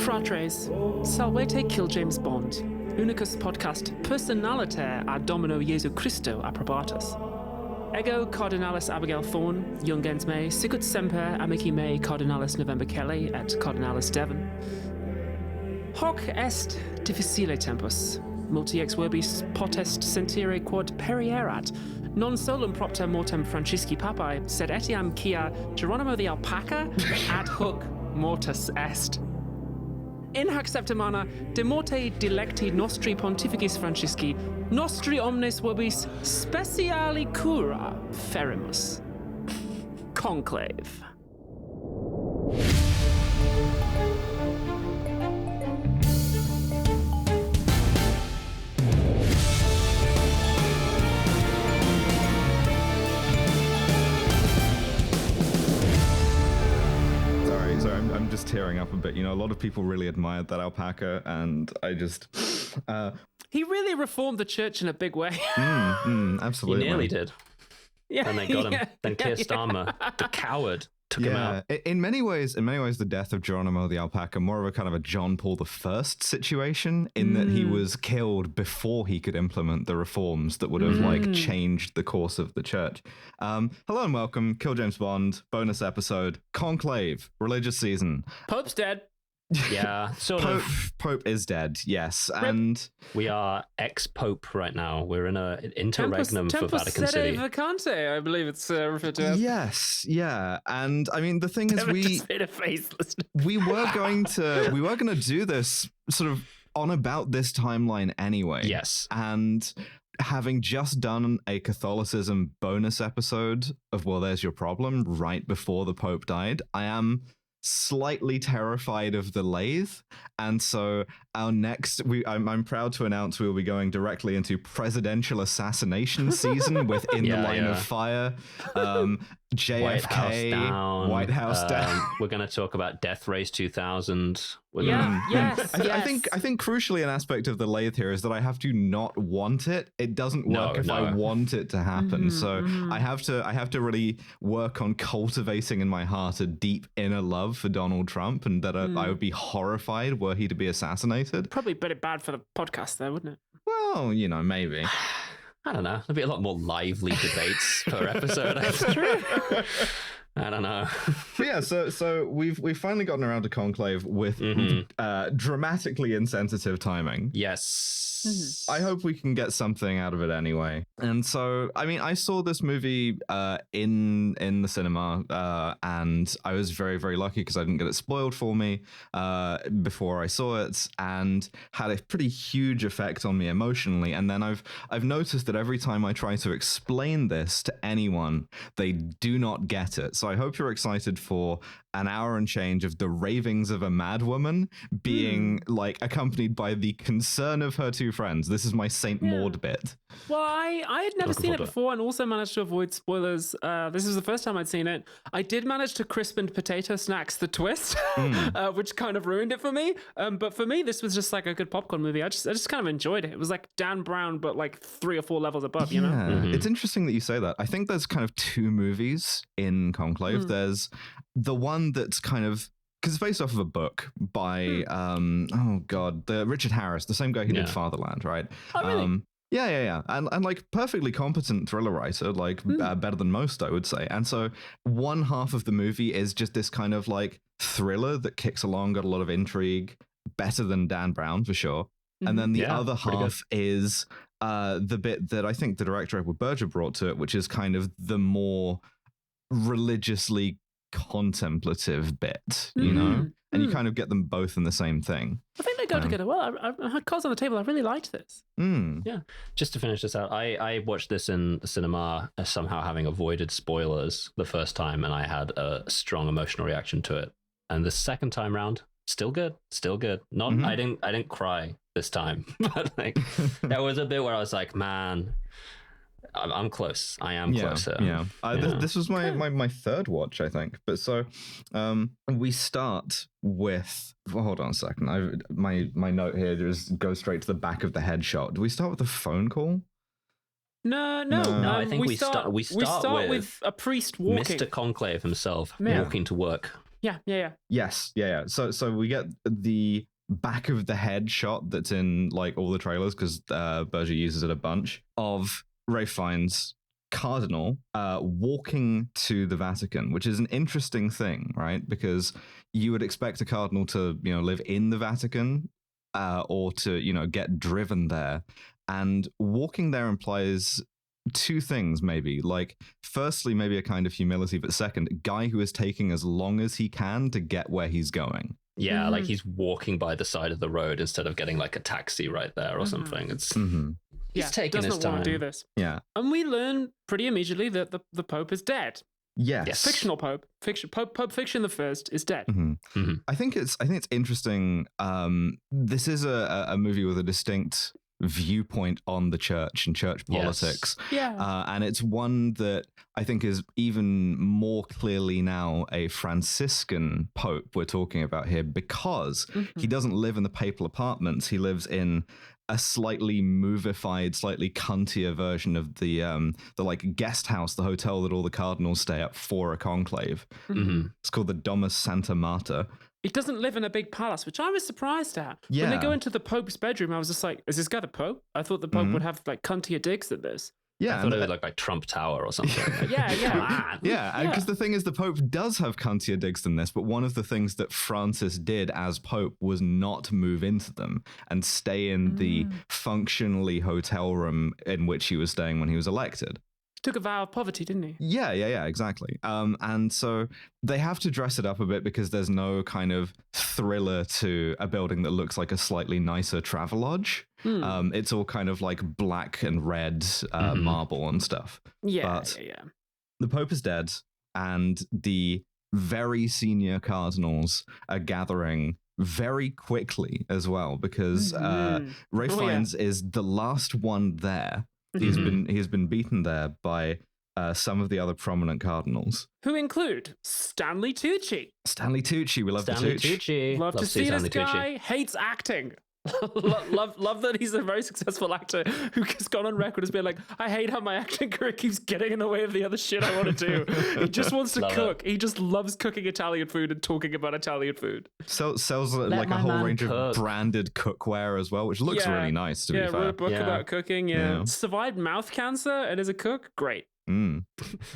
Fratres, salvete kill James Bond, unicus podcast personaliter ad Domino Jesu Christo approbatus. Ego Cardinalis Abigail Thorne, Jungens me, sicut semper amici me Cardinalis November Kelly et Cardinalis Devon. Hoc est difficile tempus, multi ex verbis potest sentire quod perierat, non solum propter mortem Francisci Papae, sed etiam quia Geronimo the Alpaca ad hoc mortis est. In hac septimana de morte dilecti nostri pontificis Francisci, nostri omnes vobis speciali cura ferimus. Conclave. I'm just tearing up a bit. You know, a lot of people really admired that alpaca, and I just... He really reformed the church in a big way. Absolutely. He nearly did. Yeah, And they got him. Then Keir Starmer, the coward, took him out. In many ways, the death of Geronimo the Alpaca, more of a kind of a John Paul I situation, in that he was killed before he could implement the reforms that would have changed the course of the church. Hello and welcome, Kill James Bond, bonus episode, Conclave, religious season. Pope's dead. Yeah, sort of. Pope is dead, yes. And we are ex-Pope right now. We're in an interregnum for Vatican City. Vacante, I believe it's referred to as. Yes, yeah. And I mean, the thing is, we were going to do this sort of on about this timeline anyway. Yes. And having just done a Catholicism bonus episode of Well, There's Your Problem right before the Pope died, I am slightly terrified of the lathe, and so our next I'm proud to announce we will be going directly into presidential assassination season with In the Line of Fire, JFK, White House down. We're going to talk about Death Race 2000. I think crucially an aspect of the lathe here is that I have to not want it. It doesn't work if I want it to happen. I have to really work on cultivating in my heart a deep inner love for Donald Trump, and that I would be horrified were he to be assassinated. Probably a bit bad for the podcast though, wouldn't it? Well, you know, maybe. I don't know. There'll be a lot more lively debates per episode. That's true. I don't know. But yeah, so we've finally gotten around to Conclave with dramatically insensitive timing. Yes. I hope we can get something out of it anyway. And so, I mean, I saw this movie in the cinema, and I was very, very lucky because I didn't get it spoiled for me before I saw it, and had a pretty huge effect on me emotionally. And then I've noticed that every time I try to explain this to anyone, they do not get it. So I hope you're excited for an hour and change of the ravings of a mad woman being like accompanied by the concern of her two friends. This is my Saint Maud bit. Well, I had never seen it before and also managed to avoid spoilers. This was the first time I'd seen it. I did manage to crispened potato snacks the twist, which kind of ruined it for me. But for me, this was just like a good popcorn movie. I just kind of enjoyed it. It was like Dan Brown, but like 3 or 4 levels above, you know? It's interesting that you say that. I think there's kind of 2 movies in Conclave. There's the one that's kind of, because it's based off of a book by the Richard Harris, the same guy who did Fatherland, right? Oh, really? Yeah. And like perfectly competent thriller writer, like better than most, I would say. And so one half of the movie is just this kind of like thriller that kicks along, got a lot of intrigue, better than Dan Brown for sure. And then the other half is the bit that I think the director Edward Berger brought to it, which is kind of the more religiously contemplative bit, you know? And you kind of get them both in the same thing. I think they go together well. I had cards on the table. I really liked this. Yeah. Just to finish this out, I watched this in the cinema, somehow having avoided spoilers the first time, and I had a strong emotional reaction to it. And the second time round, still good. Not I didn't cry this time, but like there was a bit where I was like, man, I'm close. I am closer. Yeah. This was my third watch, I think. But so we start with... Well, hold on a second. My note here just goes straight to the back of the headshot. Do we start with a phone call? No. I think we start with a priest walking. Mr. Conclave himself walking to work. Yeah. Yes, yeah. So we get the back of the head shot that's in like all the trailers because Berger uses it a bunch of Ralph Fiennes Cardinal walking to the Vatican, which is an interesting thing, right? Because you would expect a cardinal to live in the Vatican or to get driven there, and walking there implies two things, maybe. Like, firstly, maybe a kind of humility, but second, a guy who is taking as long as he can to get where he's going. Yeah, like he's walking by the side of the road instead of getting like a taxi right there or something. It's he's taking his doesn't time. want to do this. Yeah, and we learn pretty immediately that the Pope is dead. Yes. Fictional Pope. Pope Fiction the First is dead. I think it's interesting. This is a movie with a distinct viewpoint on the church and church politics. Yeah. And it's one that I think is even more clearly now a Franciscan Pope we're talking about here, because he doesn't live in the papal apartments. He lives in a slightly movified, slightly cuntier version of the like guest house, the hotel that all the cardinals stay at for a conclave. It's called the Domus Santa Marta. He doesn't live in a big palace, which I was surprised at. Yeah. When they go into the Pope's bedroom, I was just like, is this guy the Pope? I thought the Pope would have like cuntier digs than this. Yeah, I thought it would look like Trump Tower or something. Yeah. Yeah, because the thing is, the Pope does have cuntier digs than this, but one of the things that Francis did as Pope was not move into them and stay in the functionally hotel room in which he was staying when he was elected. Took a vow of poverty, didn't he? Yeah, exactly. And so they have to dress it up a bit because there's no kind of thriller to a building that looks like a slightly nicer Travelodge. It's all kind of like black and red marble and stuff. Yeah. The Pope is dead, and the very senior cardinals are gathering very quickly as well, because Ralph Fiennes is the last one there. He's been beaten there by some of the other prominent cardinals, who include Stanley Tucci. Stanley Tucci, we love Stanley the Tucci. Tucci. Love to see this Stanley guy. Tucci. Hates acting. love that he's a very successful actor who has gone on record as being like, I hate how my acting career keeps getting in the way of the other shit I want to do. He just wants to cook. He just loves cooking Italian food and talking about Italian food. Sells like a whole range of branded cookware as well, which looks really nice, to be fair. Wrote a book about cooking. Survived mouth cancer and is a cook. Great.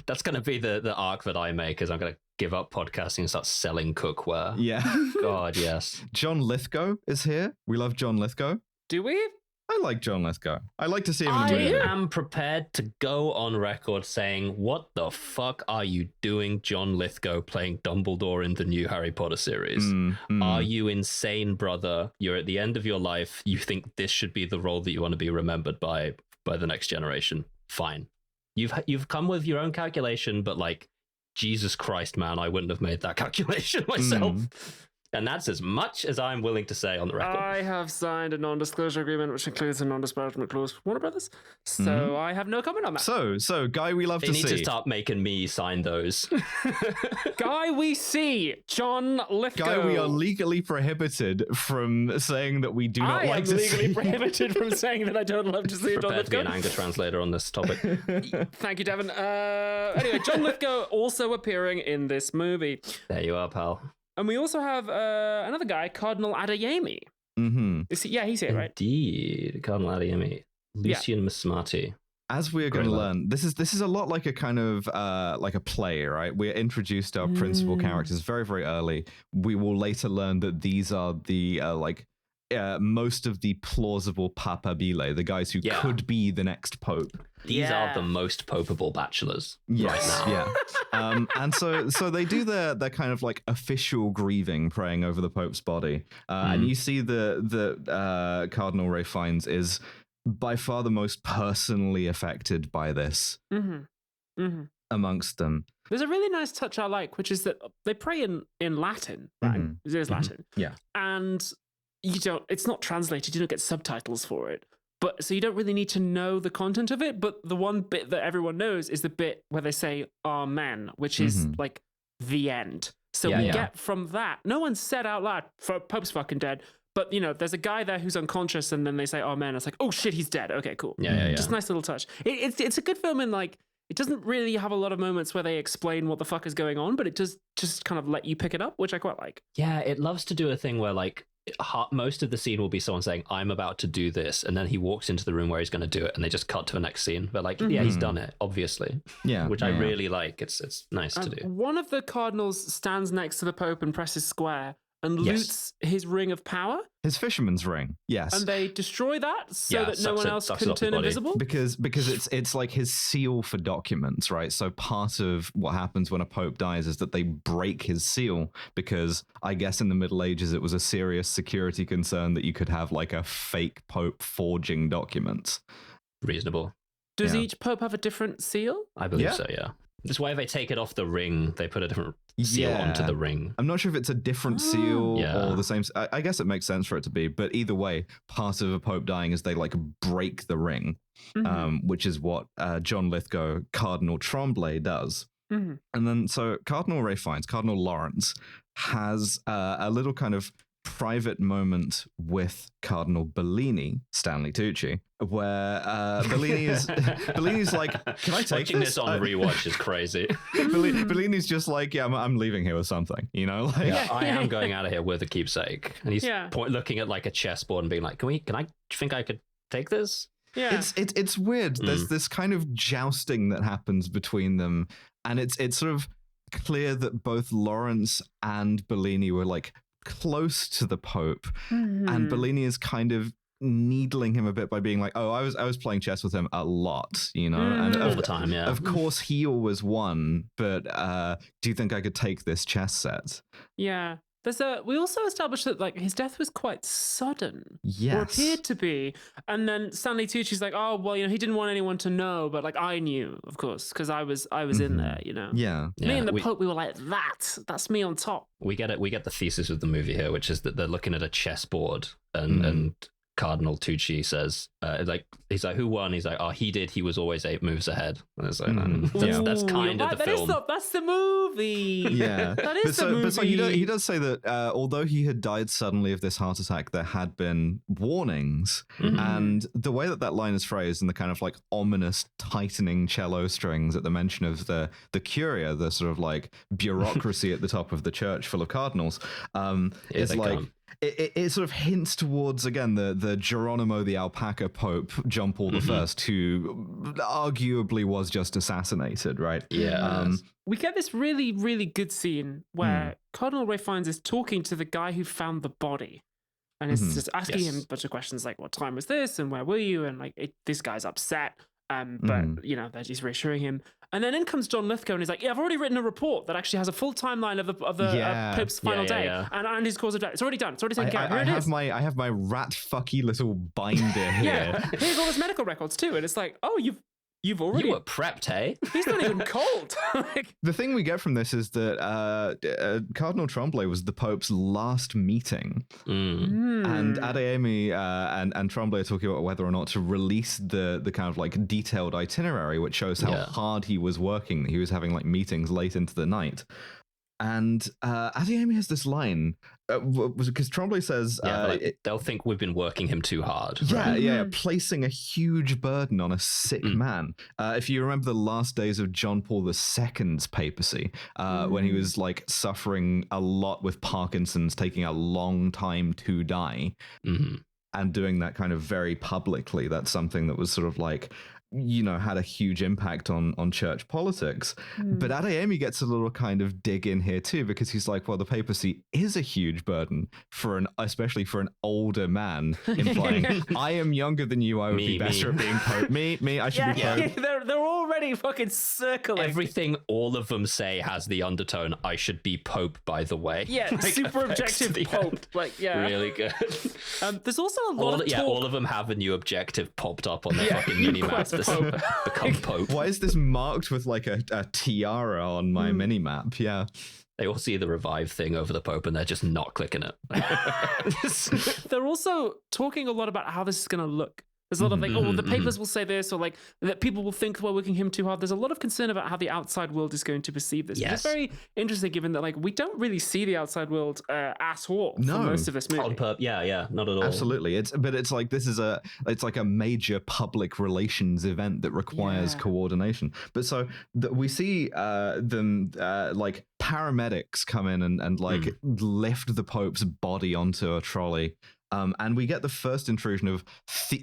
That's going to be the arc that I make, is I'm going to give up podcasting and start selling cookware. Yeah. God, yes. John Lithgow is here. We love John Lithgow. Do we? I like John Lithgow. I like to see him in the movie. I am prepared to go on record saying, what the fuck are you doing, John Lithgow, playing Dumbledore in the new Harry Potter series? Are you insane, brother? You're at the end of your life. You think this should be the role that you want to be remembered by the next generation? Fine. You've come with your own calculation, but like, Jesus Christ, man, I wouldn't have made that calculation myself. And that's as much as I'm willing to say on the record. I have signed a non-disclosure agreement, which includes a non-disparagement clause with Warner Brothers. So I have no comment on that. So guy we love to see. They need to start making me sign those. Guy we see, John Lithgow. Guy we are legally prohibited from saying that we do not like to see. I am legally prohibited from saying that I don't love to see John Prepare to be Lithgow. an anger translator on this topic. Thank you, Devon. Anyway, John Lithgow also appearing in this movie. There you are, pal. And we also have another guy, Cardinal Adeyemi. He's here, right? Indeed, Cardinal Adeyemi. Lucian Masmati. As we're going to learn, this is a lot like a kind of like a play, right? We're introduced to our principal characters very, very early. We will later learn that these are the most of the plausible papabile, the guys who could be the next pope. These are the most popeable bachelors right now. Yeah. And so they do their kind of like official grieving, praying over the Pope's body. And you see the Cardinal Ralph Fiennes is by far the most personally affected by this amongst them. There's a really nice touch I like, which is that they pray in Latin, right? It is Latin. Yeah. And it's not translated, you don't get subtitles for it. But so you don't really need to know the content of it. But the one bit that everyone knows is the bit where they say Amen, which is like the end. So we get from that. No one said out loud, Pope's fucking dead. But, there's a guy there who's unconscious and then they say Amen. It's like, oh shit, he's dead. Okay, cool. Yeah. Just nice little touch. It's a good film in like, it doesn't really have a lot of moments where they explain what the fuck is going on, but it does just kind of let you pick it up, which I quite like. Yeah, it loves to do a thing where like most of the scene will be someone saying, I'm about to do this, and then he walks into the room where he's going to do it, and they just cut to a next scene. But like, yeah, he's done it, obviously. Yeah. Which I really like. It's nice to do. One of the cardinals stands next to the Pope and presses square and loots his ring of power. His fisherman's ring, yes. And they destroy that so that no one else can turn invisible? Because it's like his seal for documents, right? So part of what happens when a pope dies is that they break his seal, because I guess in the Middle Ages it was a serious security concern that you could have like a fake pope forging documents. Reasonable. Does each pope have a different seal? I believe so, yeah. That's why if they take it off the ring, they put a different seal onto the ring. I'm not sure if it's a different seal or the same. I guess it makes sense for it to be, but either way, part of a pope dying is they like break the ring, which is what John Lithgow, Cardinal Tremblay, does. And then so Cardinal Lawrence has a little kind of private moment with Cardinal Bellini, Stanley Tucci, where Bellini's like, can I take Watching this on rewatch is crazy. Bellini's just like, yeah, I'm leaving here with something, you know? Like, I am going out of here with a keepsake. And he's looking at like a chessboard and being like, do you think I could take this? Yeah. It's weird. There's this kind of jousting that happens between them, and it's sort of clear that both Lawrence and Bellini were like close to the Pope, and Bellini is kind of needling him a bit by being like, oh, I was playing chess with him a lot, you know, and all the time. Yeah, of course he always won, but do you think I could take this chess set? Yeah. We also established that like his death was quite sudden, or appeared to be, and then Stanley Tucci's like, oh well, you know, he didn't want anyone to know, but like I knew, of course, because I was in there, you know. Me and the Pope, we were like, that's me on top. We get it. We get the thesis of the movie here, which is that they're looking at a chessboard, and Cardinal Tucci says, he's like, who won? He's like, oh, he did. He was always 8 moves ahead. And it's like, that's kind of the film. That's the movie. Yeah, that is the movie. But so he does say that although he had died suddenly of this heart attack, there had been warnings. And the way that line is phrased, in the kind of like ominous tightening cello strings at the mention of the curia, the sort of like bureaucracy at the top of the church full of cardinals, is like. It sort of hints towards, again, the Geronimo the Alpaca Pope, John Paul I, who arguably was just assassinated, right? Yeah. We get this really, really good scene where Cardinal Ray finds is talking to the guy who found the body. And it's just asking him a bunch of questions like, what time was this? And where were you? And like, this guy's upset. But, you know, they're just reassuring him. And then in comes John Lithgow, and he's like, yeah, I've already written a report that actually has a full timeline of the Pope's final day and his cause of death. It's already done. It's already taken care of. I have my rat fucky little binder here. Here's all his medical records too. And it's like, oh, you were prepped, hey? He's not even cold. The thing we get from this is that Cardinal Tremblay was the Pope's last meeting. And Adeyemi and Tremblay are talking about whether or not to release the kind of like detailed itinerary, which shows how hard he was working. He was having like meetings late into the night. And Adeyemi has this line, because Tremblay says... they'll think we've been working him too hard. Yeah, placing a huge burden on a sick man. If you remember the last days of John Paul II's papacy, when he was like suffering a lot with Parkinson's, taking a long time to die, and doing that kind of very publicly, that's something that was sort of like... you know, had a huge impact on church politics. But Adeyemi gets a little kind of dig in here too, because he's like, well, the papacy is a huge burden especially for an older man, implying I am younger than you, I would be better at being pope. Me, I should be pope. They're already fucking circling. Everything all of them say has the undertone, I should be pope, by the way. Yeah, like, super objective pope. Like, really good. There's also a lot of talk. Yeah, all of them have a new objective popped up on their fucking mini-map. Become pope. Why is this marked with like a tiara on my mini map? Yeah. They all see the revive thing over the Pope and they're just not clicking it. They're also talking a lot about how this is going to look. There's a lot of like, oh, the papers will say this, or like that people will think we're working him too hard. There's a lot of concern about how the outside world is going to perceive this. Which is very interesting, given that like we don't really see the outside world at all for most of this movie. Yeah, not at all. Absolutely. It's like this is it's like a major public relations event that requires coordination. But so we see them like paramedics come in and like lift the Pope's body onto a trolley. And we get the first intrusion of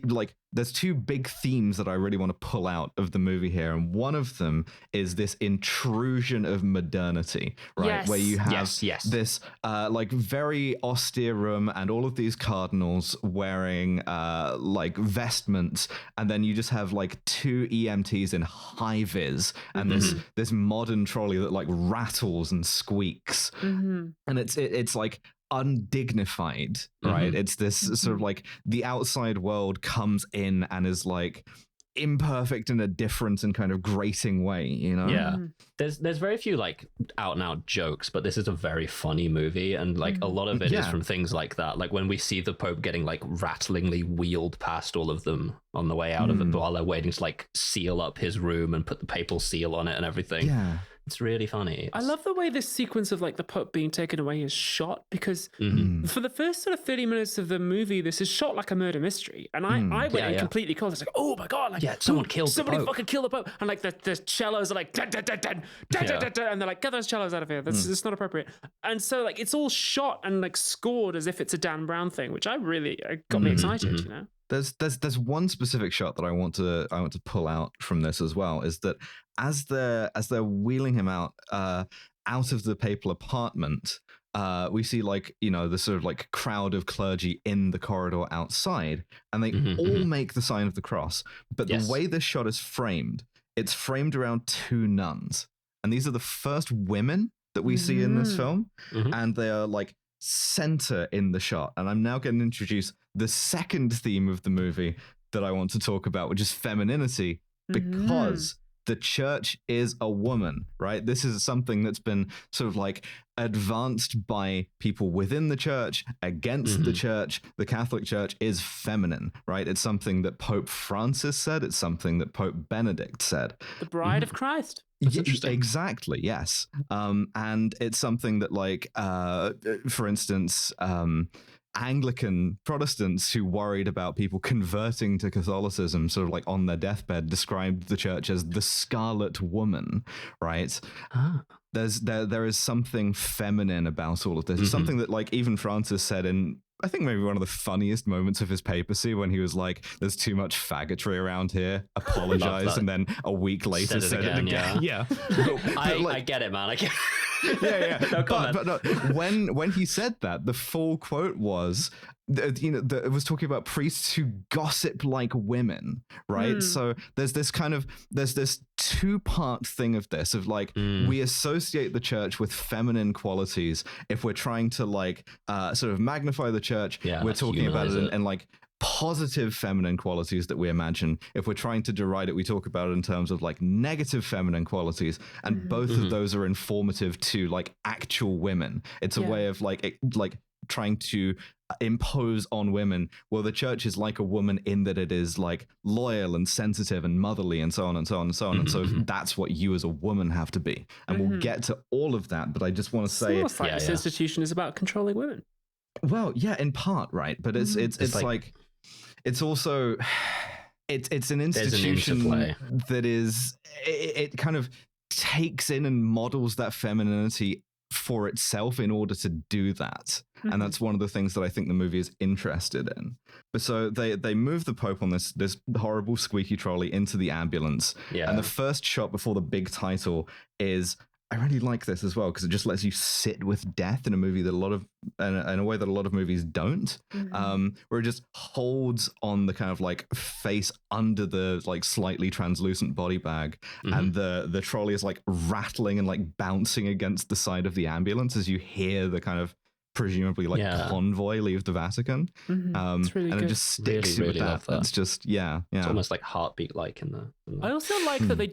like there's two big themes that I really want to pull out of the movie here, and one of them is this intrusion of modernity, right? Where you have this like very austere room and all of these cardinals wearing like vestments, and then you just have like two EMTs in high vis and this modern trolley that like rattles and squeaks, and it's like undignified, right? It's this sort of like the outside world comes in and is like imperfect in a different and kind of grating way, you know? Yeah. There's very few like out and out jokes, but this is a very funny movie, and like a lot of it is from things like that. Like when we see the Pope getting like rattlingly wheeled past all of them on the way out of it while they're waiting to like seal up his room and put the papal seal on it and everything. Yeah. It's really funny. I love the way this sequence of like the Pope being taken away is shot, because for the first sort of 30 minutes of the movie, this is shot like a murder mystery. And I went in completely cold. It's like, oh my God, like someone killed somebody the Pope. fucking killed the Pope. And like the cellos are like, dun, dun, dun, dun, dun, dun, dun, dun, and they're like, get those cellos out of here. That's not appropriate. And so like it's all shot and like scored as if it's a Dan Brown thing, which I really got me excited, you know? There's one specific shot that I want to pull out from this as well, is that as they're wheeling him out of the papal apartment, we see like, you know, the sort of like crowd of clergy in the corridor outside, and they all make the sign of the cross. But the way this shot is framed, it's framed around two nuns, and these are the first women that we see in this film, and they are like center in the shot. And I'm now going to introduce the second theme of the movie that I want to talk about, which is femininity, because the church is a woman, right? This is something that's been sort of like advanced by people within the church against the church. The Catholic Church is feminine, right? It's something that Pope Francis said. It's something that Pope Benedict said. The bride of Christ. That's interesting. Exactly, yes. And it's something that like, for instance, Anglican Protestants who worried about people converting to Catholicism sort of like on their deathbed described the church as the Scarlet Woman, right? There is something feminine about all of this. It's something that like even Francis said in, I think maybe one of the funniest moments of his papacy, when he was like, there's too much faggotry around here, apologize, and then a week later said it again. Yeah. I get it, man. I get it. No comment. But no, when he said that, the full quote was, it was talking about priests who gossip like women, right? So there's this two-part thing of this, of like, we associate the church with feminine qualities if we're trying to like sort of magnify the church. We're talking about it in like positive feminine qualities that we imagine. If we're trying to deride it, we talk about it in terms of like negative feminine qualities, and both of those are informative to like actual women. It's a way of like trying to impose on women, well, the church is like a woman in that it is like loyal and sensitive and motherly and so on and so on and so on. And so that's what you as a woman have to be. And we'll get to all of that, but I just want to say, almost like this institution is about controlling women. Well, yeah, in part, right? But it's like it's also it's an institution that is it kind of takes in and models that femininity for itself in order to do that. And that's one of the things that I think the movie is interested in. But so they move the Pope on this horrible squeaky trolley into the ambulance. And the first shot before the big title is, I really like this as well, because it just lets you sit with death in a movie that in a way that a lot of movies don't, where it just holds on the kind of like face under the like slightly translucent body bag, and the trolley is like rattling and like bouncing against the side of the ambulance as you hear the kind of presumably like convoy leave the Vatican. It's really and good. it just sticks Really, with really that. love that. It's just It's almost like heartbeat like in the... I also like that they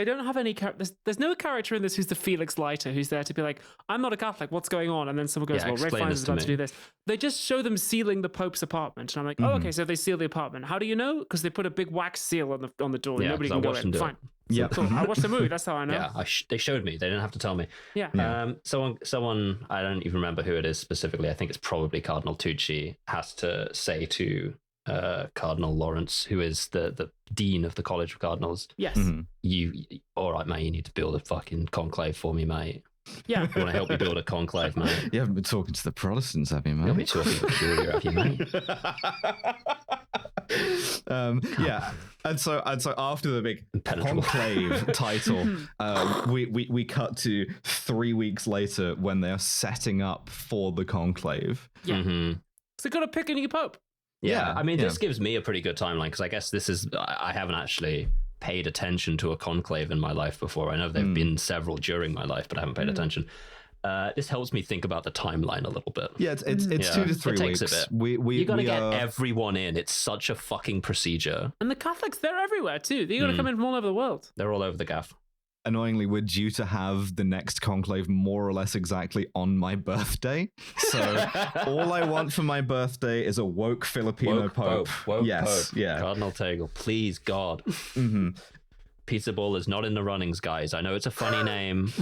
don't have any there's no character in this who's the Felix Leiter who's there to be like, I'm not a Catholic, what's going on? And then someone goes, well, Red explain Fiennes this is to about to me. do this. They just show them sealing the Pope's apartment, and I'm like, oh, okay, so they seal the apartment. How do you know? Because they put a big wax seal on the door. Yeah, Nobody 'cause can I go watched in. them do Fine. it. Yeah. Cool. I watched the movie. That's how I know. Yeah, they showed me. They didn't have to tell me. Yeah. Someone, I don't even remember who it is specifically. I think it's probably Cardinal Tucci, has to say to Cardinal Lawrence, who is the dean of the College of Cardinals. Yes. You, all right, mate, you need to build a fucking conclave for me, mate. Yeah. I want to help you build a conclave, mate. You haven't been talking to the Protestants, have you, mate? You'll be talking peculiar, have you, mate? Yeah, and so after the big Impenetrable. conclave title, we cut to 3 weeks later when they are setting up for the conclave. Yeah. Mm-hmm. So they've got to pick a new Pope. Yeah, I mean, this gives me a pretty good timeline because I guess I haven't actually paid attention to a conclave in my life before. I know there have been several during my life, but I haven't paid attention. This helps me think about the timeline a little bit. Yeah, it's 2 to 3 It takes weeks. a bit. You got to get are... everyone in. It's such a fucking procedure. And the Catholics, they're everywhere too. They got to come in from all over the world. They're all over the gaff. Annoyingly, we're due to have the next conclave more or less exactly on my birthday. So all I want for my birthday is a woke Filipino Pope. Woke yes, Pope. yeah. Cardinal Tagle, please, God. Pizza Ball is not in the runnings, guys. I know it's a funny name.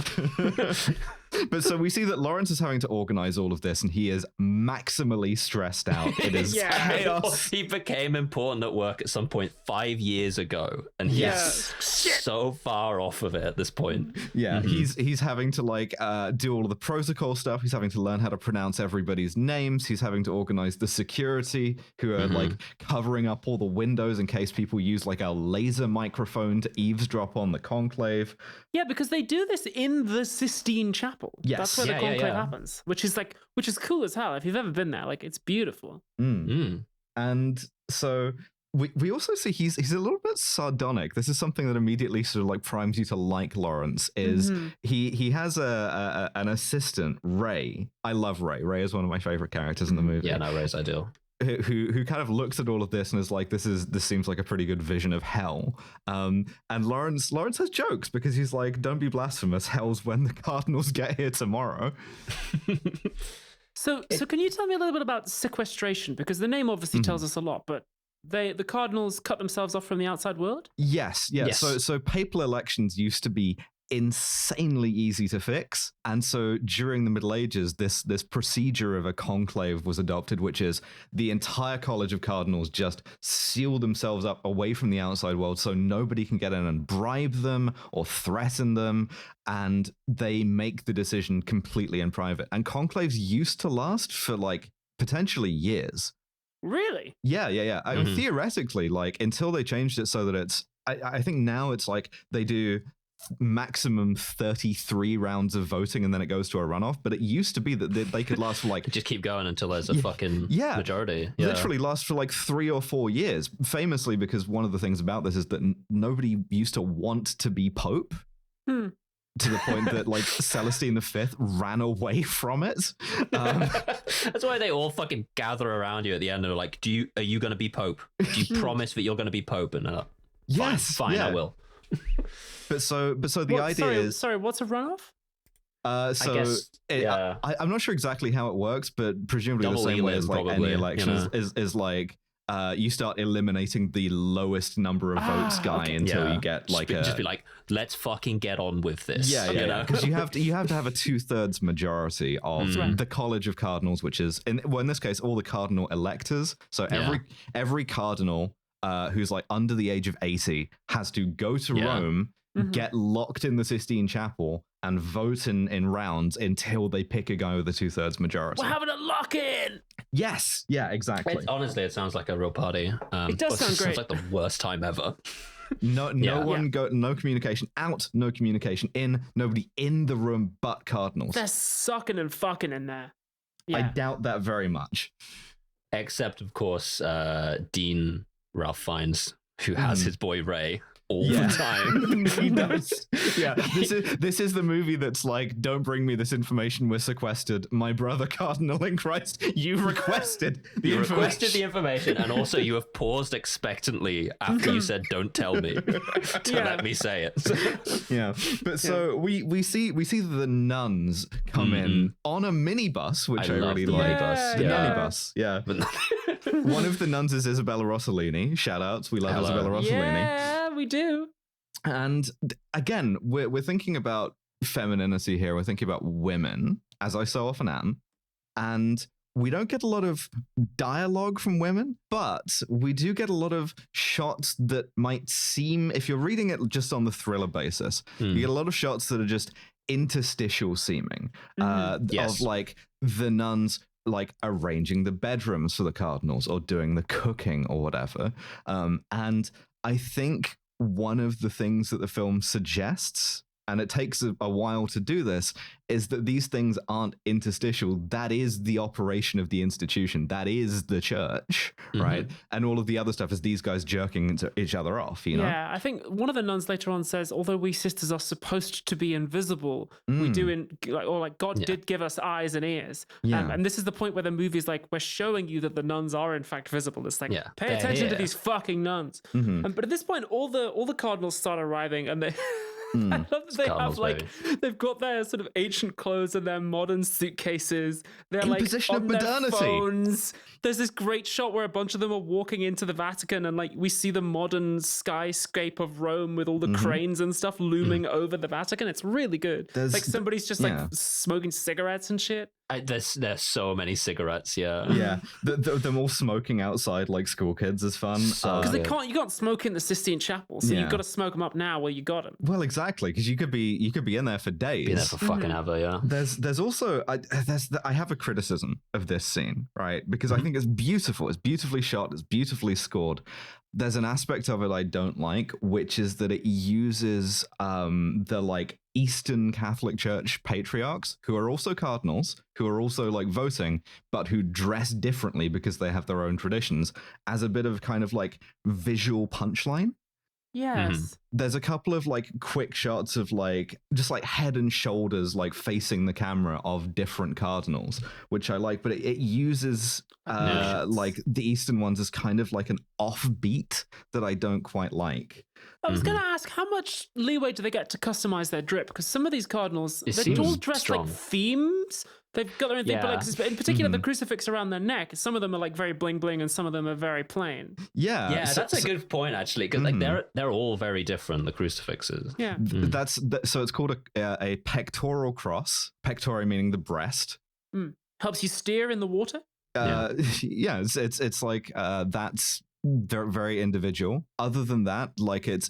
But so we see that Lawrence is having to organize all of this, and he is maximally stressed out. It is chaos. He became important at work at some point 5 years ago, and he's so far off of it at this point. Yeah, he's having to like do all of the protocol stuff. He's having to learn how to pronounce everybody's names. He's having to organize the security who are like covering up all the windows in case people use like a laser microphone to eavesdrop on the conclave. Yeah, because they do this in the Sistine Chapel. Yes. That's where the conclave happens, which is cool as hell. If you've ever been there, like, it's beautiful. And so we also see he's a little bit sardonic. This is something that immediately sort of like primes you to like Lawrence. Is he has an assistant, Ray. I love Ray. Ray is one of my favorite characters in the movie. Yeah, no, Ray's ideal. Who kind of looks at all of this and is like, this seems like a pretty good vision of hell. And Lawrence has jokes because he's like, don't be blasphemous. Hell's when the Cardinals get here tomorrow. So can you tell me a little bit about sequestration? Because the name obviously tells us a lot, but the Cardinals cut themselves off from the outside world? Yes. So papal elections used to be insanely easy to fix, and so during the Middle Ages this procedure of a conclave was adopted, which is the entire College of Cardinals just seal themselves up away from the outside world so nobody can get in and bribe them or threaten them, and they make the decision completely in private. And conclaves used to last for like potentially years. Really? Yeah. I mean, theoretically, like until they changed it so that it's I think now it's like they do maximum 33 rounds of voting and then it goes to a runoff, but it used to be that they could last for like just keep going until there's a fucking majority. Literally last for like 3 or 4 years, famously, because one of the things about this is that nobody used to want to be Pope to the point that like Celestine V ran away from it. That's why they all fucking gather around you at the end and are like, are you going to be Pope? Do you promise that you're going to be Pope? And fine, I will. But so the idea is... Sorry, what's a runoff? I'm not sure exactly how it works, but presumably Double the same way as like probably, any election is like you start eliminating the lowest number of votes guy until you get like just be like, let's fucking get on with this. Because you have to have a 2/3 majority of the College of Cardinals, which is in this case all the cardinal electors. So every cardinal who's like under the age of 80 has to go to Rome, get locked in the Sistine Chapel, and vote in rounds until they pick a guy with a 2/3 majority. We're having a lock-in! Yes, yeah, exactly. Honestly, it sounds like a real party. It does sound great. Sounds like the worst time ever. No communication out, no communication in, nobody in the room but cardinals. They're sucking and fucking in there. Yeah. I doubt that very much. Except, of course, Dean Ralph Fiennes, who has his boy Ray. all the time. He does. Yeah, this is the movie that's like, don't bring me this information. We're sequestered. My brother Cardinal in Christ, you requested the You information. requested the information, and also you have paused expectantly after you said, "Don't tell me," to let me say it. Yeah, but so we see the nuns come in on a minibus, which I love really the like. minibus. The Yeah. minibus, yeah. One of the nuns is Isabella Rossellini. Shout outs, we love Hello. Isabella Rossellini. Yeah, we do. And again, we're thinking about femininity here. We're thinking about women, as I so often am, and we don't get a lot of dialogue from women, but we do get a lot of shots that might seem, if you're reading it just on the thriller basis, you get a lot of shots that are just interstitial seeming, Yes. of like the nuns like arranging the bedrooms for the cardinals or doing the cooking or whatever. And I think one of the things that the film suggests, and it takes a while to do this, is that these things aren't interstitial. That is the operation of the institution. That is the church, right? And all of the other stuff is these guys jerking each other off, you know? Yeah, I think one of the nuns later on says, although we sisters are supposed to be invisible, we do God did give us eyes and ears. Yeah. And this is the point where the movie's like, we're showing you that the nuns are in fact visible. It's like, pay they're attention to here. these fucking nuns. But at this point, all the cardinals start arriving, and they. I love that they Cardinals, have like they've got their sort of ancient clothes and their modern suitcases. They're In like position of on their modernity. phones. There's this great shot where a bunch of them are walking into the Vatican, and like we see the modern skyscape of Rome with all the cranes and stuff looming over the Vatican. It's really good. Like somebody's just like smoking cigarettes and shit. There's so many cigarettes. Yeah, them all smoking outside like school kids is fun. Because you can't smoke in the Sistine Chapel, so you've got to smoke them up now while you got them. Well, exactly, because you could be in there for days. Be there for fucking ever. Yeah. There's also I have a criticism of this scene, right? Because I think it's beautiful. It's beautifully shot. It's beautifully scored. There's an aspect of it I don't like, which is that it uses the like Eastern Catholic Church patriarchs, who are also cardinals, who are also like voting, but who dress differently because they have their own traditions, as a bit of kind of like visual punchline. Yes. There's a couple of like quick shots of like just like head and shoulders like facing the camera of different cardinals, which I like, but it uses like the Eastern ones as kind of like an offbeat that I don't quite like. I was going to ask, how much leeway do they get to customize their drip? Because some of these cardinals, they're seems all dressed strong. like themes. They've got their own thing, but like, in particular, the crucifix around their neck. Some of them are like very bling bling, and some of them are very plain. Yeah, That's a good point actually, because like they're all very different. The crucifixes. Yeah. So it's called a pectoral cross. Pectori meaning the breast. Helps you steer in the water. Yeah, it's like that's very individual. Other than that, like it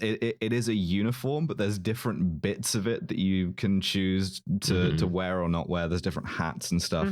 is a uniform, but there's different bits of it that you can choose to wear or not wear. There's different hats and stuff.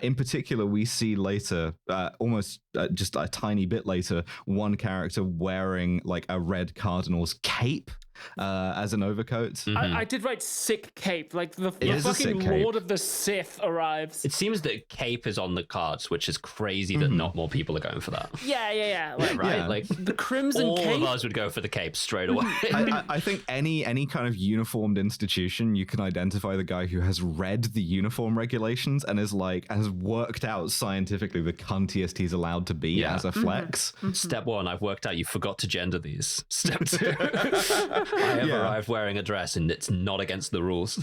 In particular, we see later, almost just a tiny bit later, one character wearing like a red cardinal's cape as an overcoat. I did write sick cape. Like the is a fucking sick cape. Lord of the Sith arrives. It seems that cape is on the cards, which is crazy that not more people are going for that. Yeah. Like, Right? Yeah. Like the crimson all cape. of us would go for the cape straight away. I think any kind of uniformed institution, you can identify the guy who has read the uniform regulations and is like has worked out scientifically the cuntiest he's allowed to be as a flex. Step one, I've worked out you forgot to gender these. Step two, I have arrived wearing a dress and it's not against the rules.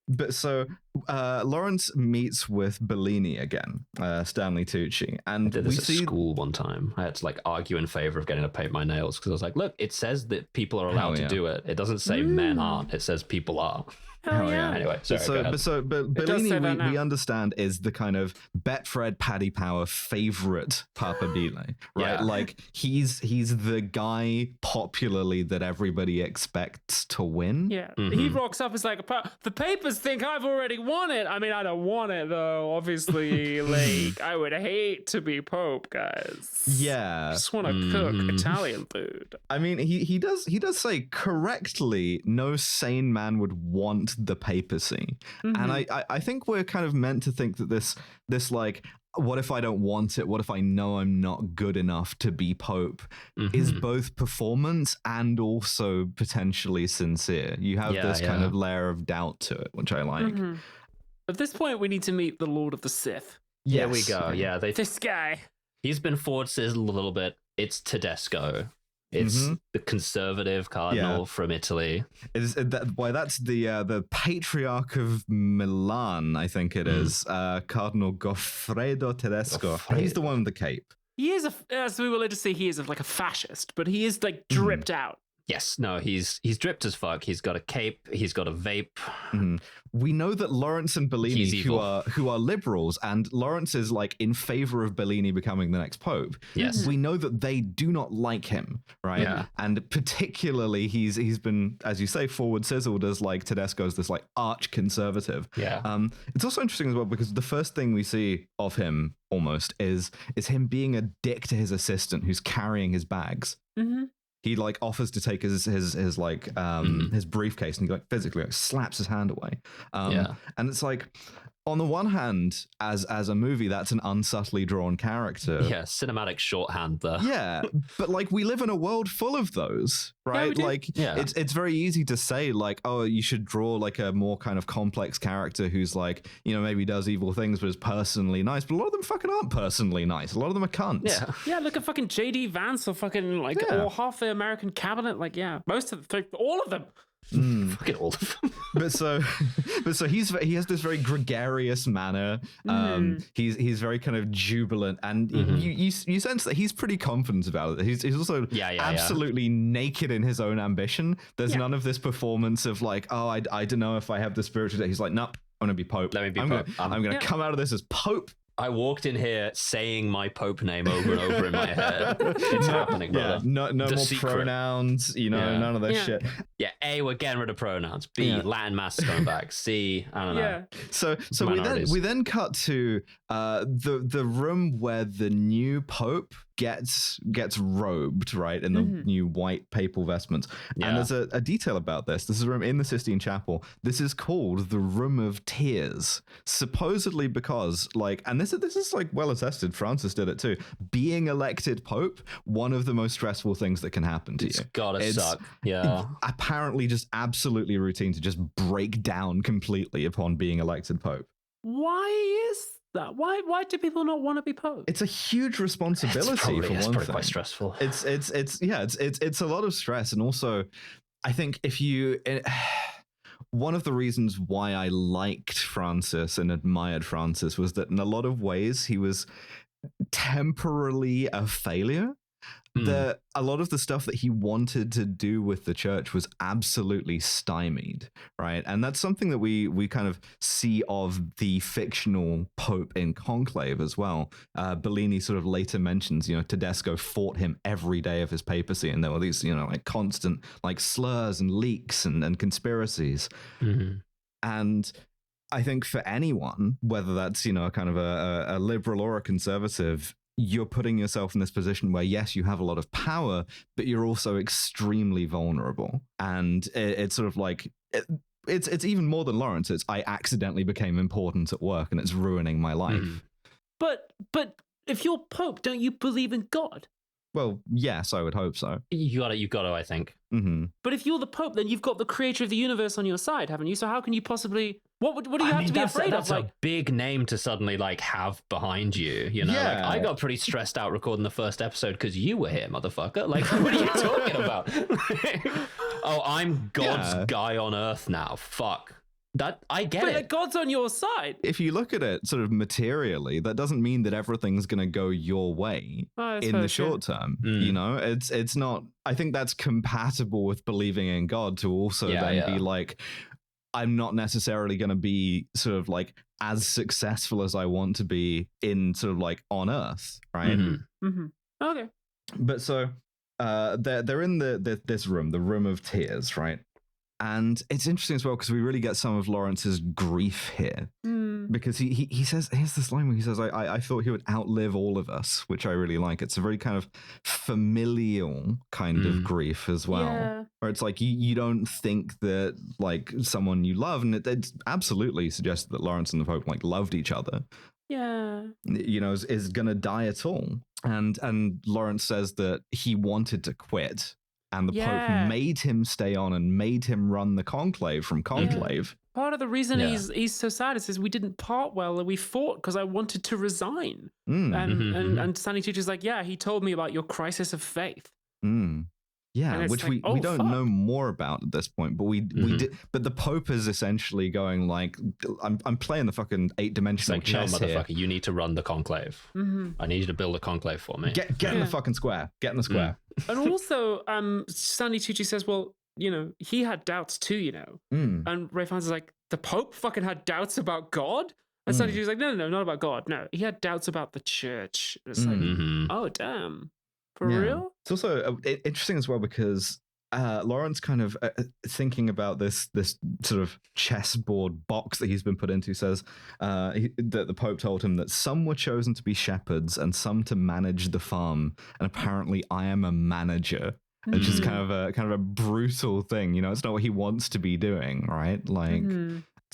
But so Lawrence meets with Bellini again, Stanley Tucci, and Did we this see at school one time. I had to like argue in favor of getting to paint my nails because I was like, look, it says that people are allowed to do it. It doesn't say men aren't. It says people are. Hell yeah. Anyway, sorry, go ahead. But does say that Bellini, now. we understand, is the kind of Betfred Paddy Power favorite Papabile, right? Yeah. Like he's the guy popularly that everybody expects to win. Yeah, he rocks up. It's like the papers think I've already won it. I mean, I don't want it though. Obviously, like I would hate to be Pope, guys. Yeah. Just want to cook Italian food. I mean, he does say correctly, no sane man would want the papacy. And I think we're kind of meant to think that this like what if I don't want it? What if I know I'm not good enough to be Pope? Is both performance and also potentially sincere. You have this kind of layer of doubt to it, which I like. At this point, we need to meet the Lord of the Sith. There we go. Yeah, this guy. He's been forward sizzled a little bit. It's Tedesco. It's the conservative cardinal from Italy. That's the Patriarch of Milan, I think it is, Cardinal Goffredo Tedesco. He's the one with the cape. He is as we will later see, he is like a fascist, but he is like dripped out. Yes, no, he's dripped as fuck. He's got a cape. He's got a vape. We know that Lawrence and Bellini, who are liberals, and Lawrence is like in favor of Bellini becoming the next pope. Yes, we know that they do not like him, right? Yeah. And particularly, he's been, as you say, forward sizzled as like Tedesco's this like arch conservative. Yeah. It's also interesting as well because the first thing we see of him almost is him being a dick to his assistant who's carrying his bags. He like offers to take his like his briefcase, and he like physically like slaps his hand away. And it's like, on the one hand, as a movie, that's an unsubtly drawn character. Yeah, cinematic shorthand there. Yeah, but like we live in a world full of those, right? It's very easy to say like, oh, you should draw like a more kind of complex character who's like, you know, maybe does evil things but is personally nice. But a lot of them fucking aren't personally nice. A lot of them are cunts. Yeah, look at fucking J.D. Vance or fucking like or half the American cabinet. Like, most of them, all of them. Fucking all of them. but so he has this very gregarious manner. He's very kind of jubilant, and you sense that he's pretty confident about it. He's also absolutely naked in his own ambition. There's none of this performance of like, oh, I don't know if I have the spiritual. He's like, nope, I'm gonna be Pope. Let me be Pope. I'm gonna come out of this as Pope. I walked in here saying my Pope name over and over in my head. It's happening, brother. No more secret. Pronouns, none of this shit. Yeah, A, we're getting rid of pronouns. B, Latin mass is going back. C, I don't know. So we then cut to the room where the new Pope gets robed, right, in the new white papal vestments. And there's a detail about this. This is a room in the Sistine Chapel. This is called the Room of Tears, supposedly because and this is like well attested. Francis did it too. Being elected Pope, one of the most stressful things that can happen to you. It's gotta suck. Yeah. Apparently just absolutely routine to just break down completely upon being elected Pope. Why is that? Why do people not want to be Pope? It's a huge responsibility for one thing. It's probably quite stressful. It's a lot of stress, and also I think one of the reasons why I liked Francis and admired Francis was that in a lot of ways he was temporarily a failure. A lot of the stuff that he wanted to do with the church was absolutely stymied, right? And that's something that we kind of see of the fictional Pope in Conclave as well. Bellini sort of later mentions, Tedesco fought him every day of his papacy, and there were these, like constant like slurs and leaks and conspiracies. And I think for anyone, whether that's, kind of a liberal or a conservative, you're putting yourself in this position where, yes, you have a lot of power, but you're also extremely vulnerable. And it's sort of like, it's even more than Lawrence. It's, I accidentally became important at work and it's ruining my life. But if you're Pope, don't you believe in God? Well, yes, I would hope so. You got to, I think. But if you're the Pope, then you've got the creator of the universe on your side, haven't you? So how can you possibly... What do you have to be afraid of? That's a big name to suddenly have behind you. I got pretty stressed out recording the first episode because you were here, motherfucker. Like, what are you talking about? Oh, I'm God's guy on Earth now. Fuck. That I get it. But God's on your side. If you look at it sort of materially, that doesn't mean that everything's going to go your way in the short term. It's not. I think that's compatible with believing in God to also be like, I'm not necessarily going to be sort of like as successful as I want to be in sort of like on Earth, right? Okay. But so they're in this room, the Room of Tears, right? And it's interesting as well because we really get some of Lawrence's grief here because he says, here's this line where he says, I thought he would outlive all of us, which I really like. It's a very kind of familial kind of grief as well, where it's like you don't think that like someone you love, and it absolutely suggests that Lawrence and the Pope like loved each other. is going to die at all. And Lawrence says that he wanted to quit, and the Pope made him stay on and made him run the conclave from Conclave. Part of the reason he's so sad is we didn't part well and we fought because I wanted to resign. And Stanley Tucci's like, he told me about your crisis of faith. Yeah, which we don't know more about at this point, but we did. But the Pope is essentially going like, I'm playing the fucking 8-dimensional chess no, motherfucker, here. you need to run the conclave. I need you to build a conclave for me. Get in the fucking square. Get in the square. And also, Stanley Tucci says, well, he had doubts too, And Ray Fiennes is like, the Pope fucking had doubts about God? And Stanley Tucci's like, no, not about God. No, he had doubts about the church. And it's like, oh, damn. For real? It's also interesting as well because Lawrence kind of thinking about this sort of chessboard box that he's been put into says that the Pope told him that some were chosen to be shepherds and some to manage the farm, and apparently I am a manager. It's just kind of a brutal thing, it's not what he wants to be doing, right? Like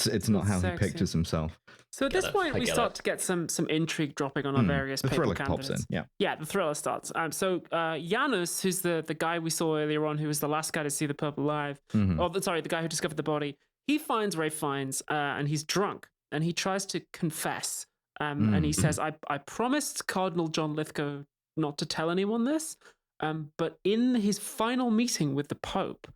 it's not how he pictures himself. So at this point, we start to get some intrigue dropping on our various papal candidates. Pops in, yeah, the thriller starts. So Janus, who's the guy we saw earlier on, who was the last guy to see the Pope alive, the guy who discovered the body, he finds Ray Fiennes and he's drunk and he tries to confess. And he says, I promised Cardinal John Lithgow not to tell anyone this, but in his final meeting with the Pope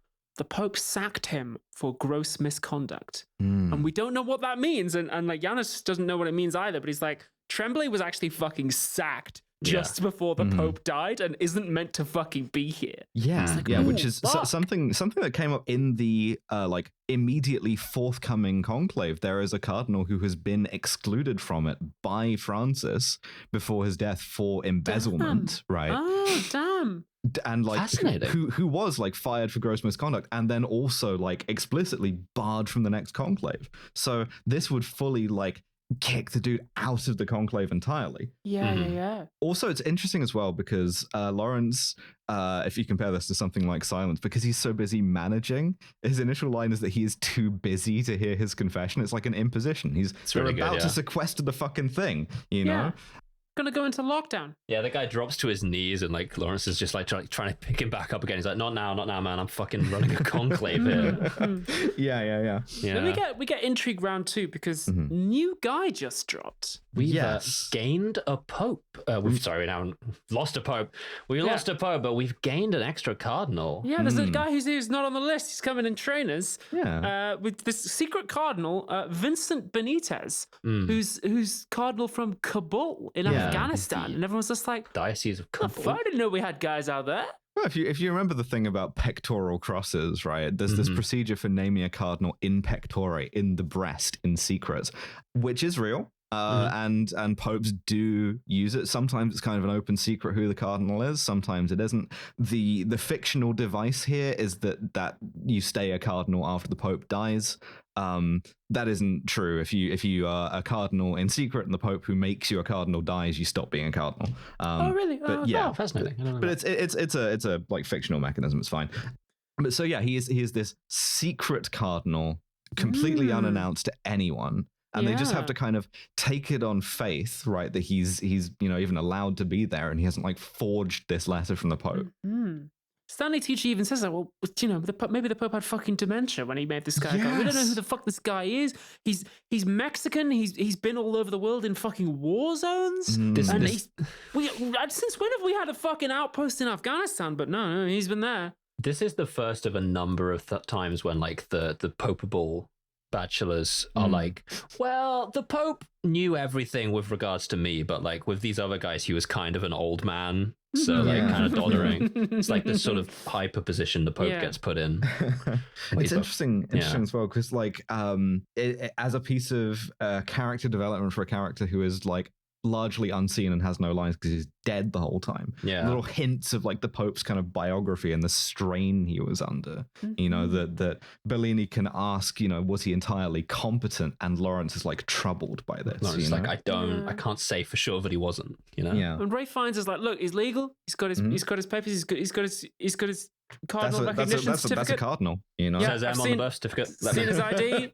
sacked him for gross misconduct. And we don't know what that means. And like Janus doesn't know what it means either, but he's like, Tremblay was actually fucking sacked just before the Pope died and isn't meant to fucking be here. Yeah, like, which is something that came up in the like immediately forthcoming conclave. There is a cardinal who has been excluded from it by Francis before his death for embezzlement, right? Oh, damn. And like who was like fired for gross misconduct and then also like explicitly barred from the next conclave. So this would fully like kick the dude out of the conclave entirely. Yeah. Also, it's interesting as well because Lawrence, if you compare this to something like Silence, because he's so busy managing, his initial line is that he is too busy to hear his confession. It's like an imposition. They're about to sequester the fucking thing, know? Gonna go into lockdown. Yeah, the guy drops to his knees and like Lawrence is just like trying to pick him back up again. He's like, not now, man. I'm fucking running a conclave here. Yeah. Then we get intrigue round 2 because new guy just dropped. We've gained a pope. We've now lost a pope. We lost a pope, but we've gained an extra cardinal. Yeah, there's a guy who's not on the list. He's coming in trainers. Yeah. With this secret cardinal, Vincent Benitez, who's cardinal from Kabul in Afghanistan, and everyone's just like, Diocese of Kabul. I didn't know we had guys out there. Well, if you remember the thing about pectoral crosses, right? There's this procedure for naming a cardinal in pectore, in the breast, in secret, which is real. And popes do use it. Sometimes it's kind of an open secret who the cardinal is. Sometimes it isn't. The fictional device here is that you stay a cardinal after the pope dies. That isn't true. If you are a cardinal in secret and the pope who makes you a cardinal dies, you stop being a cardinal. Oh, really? But fascinating. But it's a like fictional mechanism. It's fine. But so yeah, he is this secret cardinal, completely unannounced to anyone. And they just have to kind of take it on faith, right? That he's even allowed to be there, and he hasn't like forged this letter from the Pope. Stanley Tucci even says that. Well, maybe the Pope had fucking dementia when he made this guy. Yes. We don't know who the fuck this guy is. He's Mexican. He's been all over the world in fucking war zones. Since when have we had a fucking outpost in Afghanistan? But no, he's been there. This is the first of a number of times when like the Popeable bachelors are like, well, the Pope knew everything with regards to me, but like with these other guys, he was kind of an old man, so like kind of doddering. It's like this sort of hyper position the Pope gets put in. It's interesting as well because like as a piece of character development for a character who is like largely unseen and has no lines because he's dead the whole time. Yeah, little hints of like the Pope's kind of biography and the strain he was under. That Bellini can ask, was he entirely competent? And Lawrence is like troubled by this. Lawrence is like, I can't say for sure that he wasn't. Yeah. And Ray Fiennes is like, look, he's legal. He's got his papers. He's got his cardinal recognition certificate. That's a cardinal. Yeah, says M on the birth certificate. Seen his ID.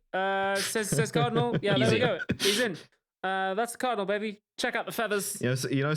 Says cardinal. Yeah, there we go. He's in. That's the cardinal, baby. Check out the feathers.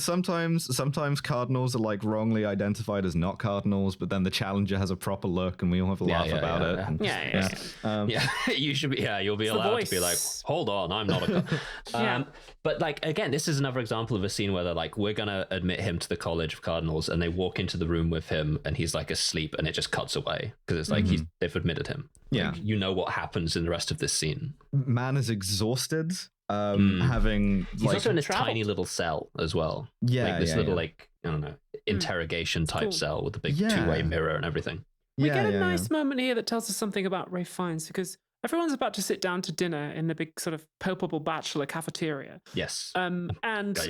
Sometimes cardinals are like wrongly identified as not cardinals, but then the challenger has a proper look, and we all have a laugh about it. Yeah. You should be. Yeah, you'll be allowed to be like, hold on, I'm not a. But like again, this is another example of a scene where they're like, we're gonna admit him to the College of Cardinals, and they walk into the room with him, and he's like asleep, and it just cuts away because it's like they've admitted him. Yeah, like, you know what happens in the rest of this scene. Man is exhausted. Having he's also in this tiny little cell as well. Like this little like I don't know interrogation type cell with a big two-way mirror and everything. We get a nice moment here that tells us something about Ralph Fiennes because everyone's about to sit down to dinner in the big sort of palpable bachelor cafeteria. Yes. And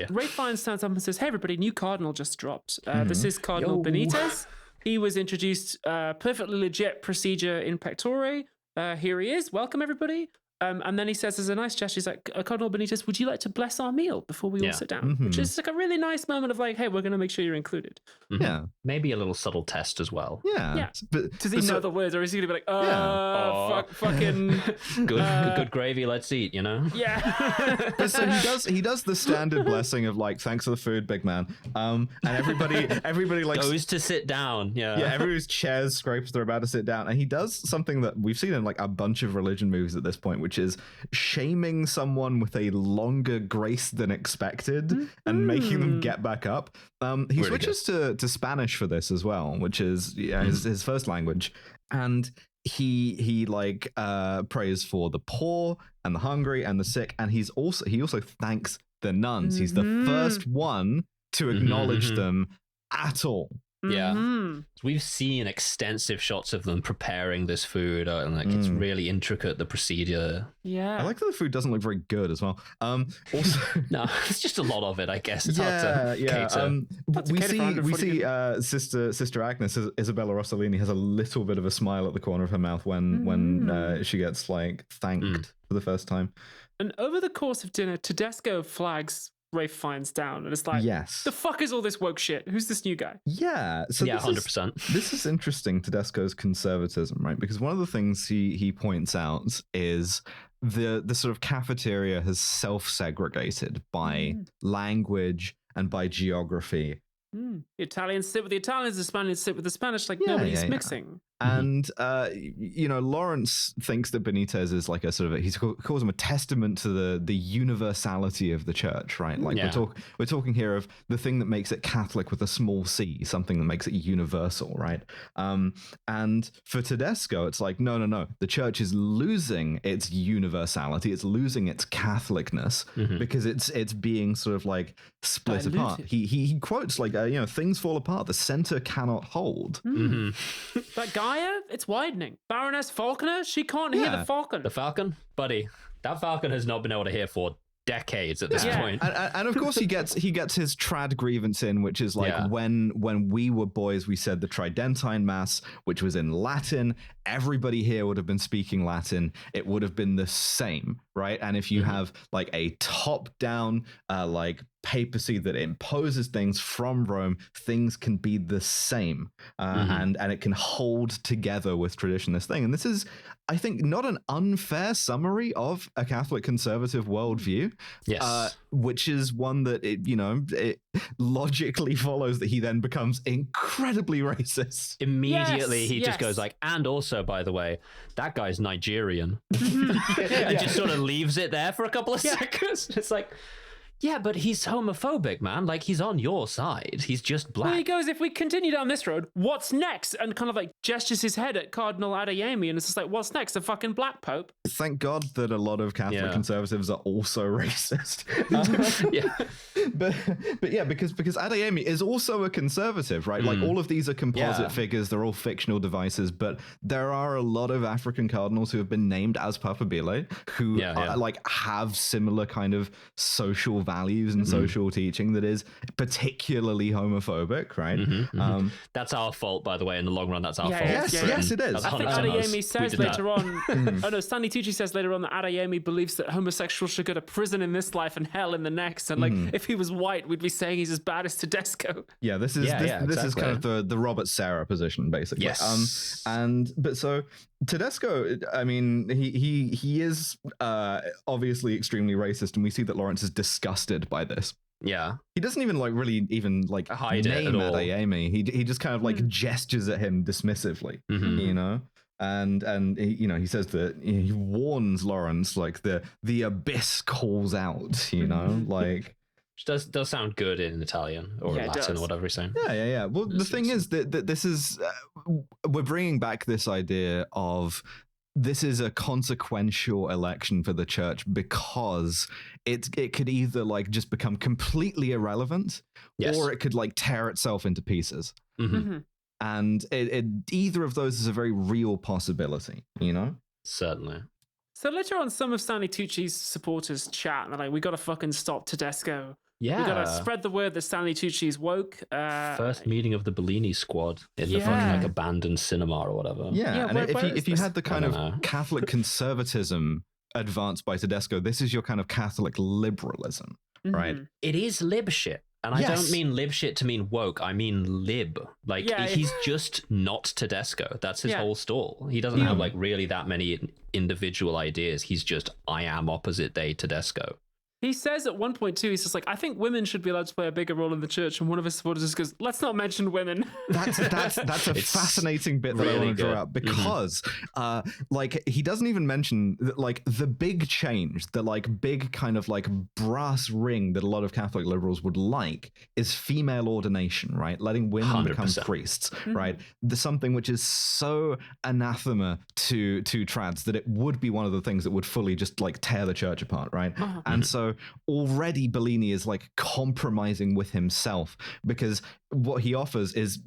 Ralph Fiennes stands up and says, "Hey everybody, new cardinal just dropped. This is Cardinal Benitez. He was introduced perfectly legit procedure in pectore. Here he is. Welcome everybody." And then he says, as a nice gesture, he's like, Cardinal Benitez, would you like to bless our meal before we all sit down? Which is like a really nice moment of like, hey, we're going to make sure you're included. Yeah. Maybe a little subtle test as well. Yeah. Does he know the words, or is he going to be like, fucking... good gravy, let's eat, you know? Yeah. But so he does the standard blessing of like, thanks for the food, big man. And everybody like... goes to sit down, Yeah, everybody's chairs scrapes, they're about to sit down. And he does something that we've seen in like a bunch of religion movies at this point, which is shaming someone with a longer grace than expected and making them get back up. He really switches to Spanish for this as well, which is his first language, and he prays for the poor and the hungry and the sick, and he also thanks the nuns. He's the first one to acknowledge them at all. Yeah, we've seen extensive shots of them preparing this food, and like it's really intricate, the procedure. Yeah, I like that the food doesn't look very good as well. Also, no, it's just a lot of it, I guess. It's hard to cater. We see Sister Agnes, Isabella Rossellini, has a little bit of a smile at the corner of her mouth when she gets like thanked for the first time. And over the course of dinner, Tedesco flags Ralph Fiennes down, and it's like, the fuck is all this woke shit? Who's this new guy? Yeah, so 100%. This is interesting, Tedesco's conservatism, right? Because one of the things he points out is the sort of cafeteria has self-segregated by language and by geography. The Italians sit with the Italians, the Spaniards sit with the Spanish, like nobody's mixing. And, Lawrence thinks that Benitez is like a sort of, he calls him a testament to the universality of the church, right? Like we're talking here of the thing that makes it Catholic with a small c, something that makes it universal, right? And for Tedesco, it's like, no, the church is losing its universality. It's losing its Catholicness because it's being sort of like split apart. He quotes like, things fall apart. The center cannot hold. That Gaia, it's widening. Baroness Falconer, she can't hear the falcon. The falcon? Buddy, that falcon has not been able to hear for decades at this point. And of course he gets his trad grievance in, which is like when we were boys, we said the Tridentine Mass, which was in Latin. Everybody here would have been speaking Latin. It would have been the same, right? And if you have like a top-down like papacy that imposes things from Rome, things can be the same, and it can hold together with tradition. This thing, and this is, I think, not an unfair summary of a Catholic conservative worldview. Yes, which is one that it logically follows that he then becomes incredibly racist. Immediately, he just goes like, and also, by the way, that guy's Nigerian, and just sort of leaves it there for a couple of seconds. It's like, yeah, but he's homophobic, man. Like, he's on your side. He's just black. Well, he goes, if we continue down this road, what's next? And kind of like gestures his head at Cardinal Adeyemi, and it's just like, what's next? A fucking black pope? Thank God that a lot of Catholic conservatives are also racist. Because Adeyemi is also a conservative, right? Like, all of these are composite figures. They're all fictional devices, but there are a lot of African cardinals who have been named as Papabile who like have similar kind of social values values and social teaching that is particularly homophobic, right? That's our fault, by the way. In the long run, that's our fault. Yes, it is. That's I think 100% Adeyemi us. says We did later on, Stanley Tucci says later on that Adeyemi believes that homosexuals should go to prison in this life and hell in the next. And like, if he was white, we'd be saying he's as bad as Tedesco. Yeah, this is this is kind of the Robert Serra position, basically. Yes. But so Tedesco, I mean, he is obviously extremely racist, and we see that Lawrence is disgusted by this. Yeah. He doesn't even really like hide it name at all. Adeyemi. He just kind of like gestures at him dismissively, you know. And he says that he warns Lawrence, like the abyss calls out, you know, like. Which does sound good in Italian or Latin or whatever he's saying. Yeah. Well, the thing is that this is we're bringing back this idea of this is a consequential election for the church because it could either like just become completely irrelevant, or it could like tear itself into pieces. And either of those is a very real possibility, you know? Certainly. So later on, some of Stanley Tucci's supporters chat, and they're like, we got to fucking stop Tedesco. Yeah. We got to spread the word that Stanley Tucci's woke. First meeting of the Bellini squad in the fucking like abandoned cinema or whatever. Yeah, and if you had the kind of know. Catholic conservatism advanced by Tedesco, this is your kind of Catholic liberalism, right? It is lib shit. And I don't mean lib shit to mean woke. I mean lib. Like, he's just not Tedesco. That's his whole stall. He doesn't have, like, really that many individual ideas. He's just, I am opposite day Tedesco. He says at one point, too, he's just like, I think women should be allowed to play a bigger role in the church. And one of his supporters just goes, let's not mention women. That's a fascinating bit that I want to draw out because, like, he doesn't even mention that, like, the big change, the, like, big kind of, like, brass ring that a lot of Catholic liberals would like is female ordination, right? Letting women become priests, right? Something which is so anathema to trads that it would be one of the things that would fully just, like, tear the church apart, right? And so already Bellini is like compromising with himself because what he offers is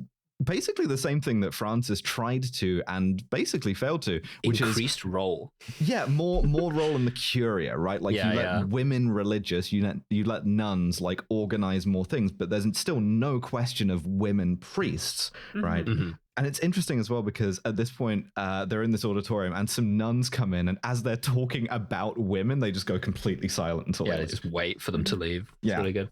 basically the same thing that Francis tried to and basically failed to, which increased role. Yeah, more role in the curia, right? Like you let women religious, you let nuns like organize more things, but there's still no question of women priests, right? And it's interesting as well because at this point they're in this auditorium and some nuns come in, and as they're talking about women, they just go completely silent until they just wait for them to leave. It's really good.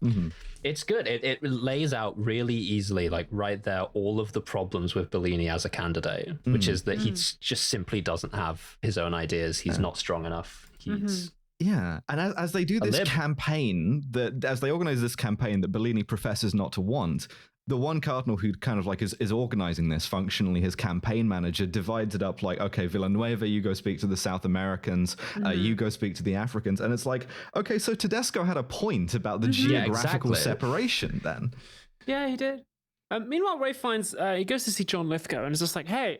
It's good. It lays out really easily, like right there, all of the problems with Bellini as a candidate, which is that he just simply doesn't have his own ideas. He's not strong enough. He's Yeah, and as they do this campaign, as they organize this campaign that Bellini professes not to want, the one cardinal who kind of like is organizing this, functionally his campaign manager, divides it up like, okay, Villanueva, you go speak to the South Americans, you go speak to the Africans. And it's like, okay, so Tedesco had a point about the geographical separation then. Yeah, he did. Meanwhile, Ray finds, he goes to see John Lithgow and is just like, hey,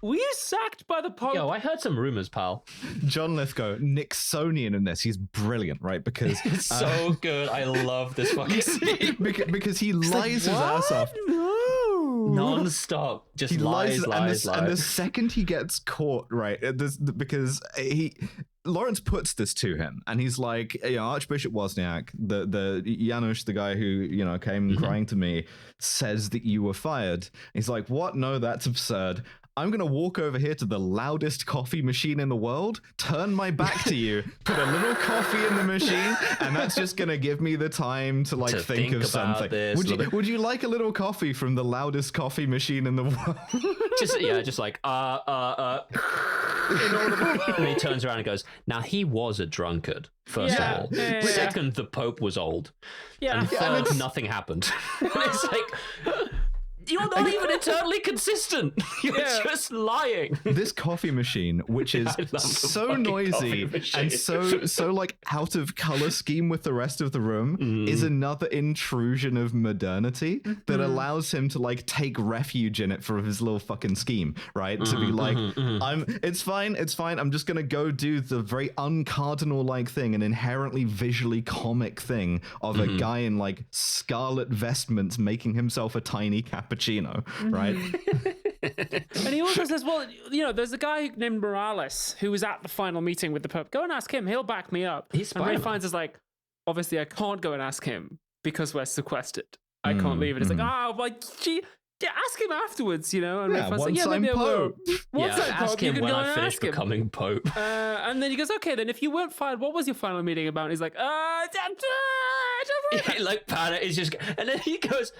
were you sacked by the Pope? Yo, I heard some rumors, pal. John Lithgow, Nixonian in this. He's brilliant, right? Because it's so good. I love this fucking scene. because he lies his ass off. No. Non-stop. Just he lies. And the second he gets caught, right, because Lawrence puts this to him, and he's like, Archbishop Wozniak, the Janusz, the guy who, came crying to me, says that you were fired. He's like, what? No, that's absurd. I'm going to walk over here to the loudest coffee machine in the world, turn my back to you, put a little coffee in the machine, and that's just going to give me the time to think of something. Would you like a little coffee from the loudest coffee machine in the world? just like, inaudible. And he turns around and goes, now he was a drunkard, first of all. Second, the Pope was old. And third, nothing happened. And it's like... You're not even internally consistent. You're just lying. This coffee machine, which is so noisy and so like out of color scheme with the rest of the room, is another intrusion of modernity that allows him to like take refuge in it for his little fucking scheme, right? To be like, it's fine. I'm just gonna go do the very uncardinal like thing, an inherently visually comic thing of a guy in like scarlet vestments making himself a tiny cappuccino, right? And he also says, well, there's a guy named Morales who was at the final meeting with the Pope. Go and ask him. He'll back me up. He's and Ray finds is like, obviously I can't go and ask him because we're sequestered. I can't leave it. It's gee, yeah, ask him afterwards, And Yeah, my friend's once I'm maybe Pope. Ask him when I finish ask him. becoming Pope. And then he goes, okay, then if you weren't fired, what was your final meeting about? And he's like, Like panic. He's just, and then he goes,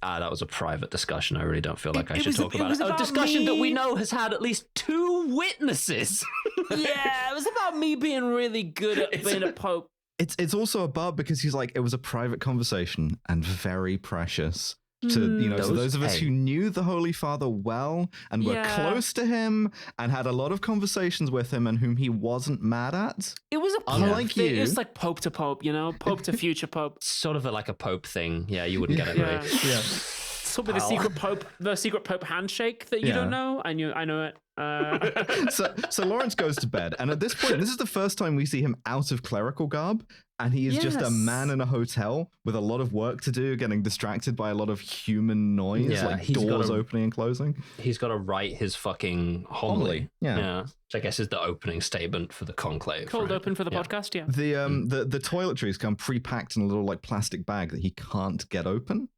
that was a private discussion. I really don't feel like I should talk about it. A discussion that we know has had at least 2 witnesses. Yeah, it was about me being really good at being a Pope. It's also about because he's like, it was a private conversation and very precious. To those of us who knew the Holy Father well and were close to him and had a lot of conversations with him and whom he wasn't mad at. It was a Pope Unlike thing. you. It was like Pope to Pope, Pope to future Pope. Sort of like a Pope thing. Yeah, you wouldn't get it really. Yeah. Sort of the secret Pope handshake that you don't know. I know it. So Lawrence goes to bed, and at this point, this is the first time we see him out of clerical garb, and he is just a man in a hotel with a lot of work to do, getting distracted by a lot of human noise, like doors opening and closing. He's got to write his fucking homily. Yeah. Which I guess is the opening statement for the conclave. Cold open for the podcast, yeah. The toiletries come pre-packed in a little like plastic bag that he can't get open.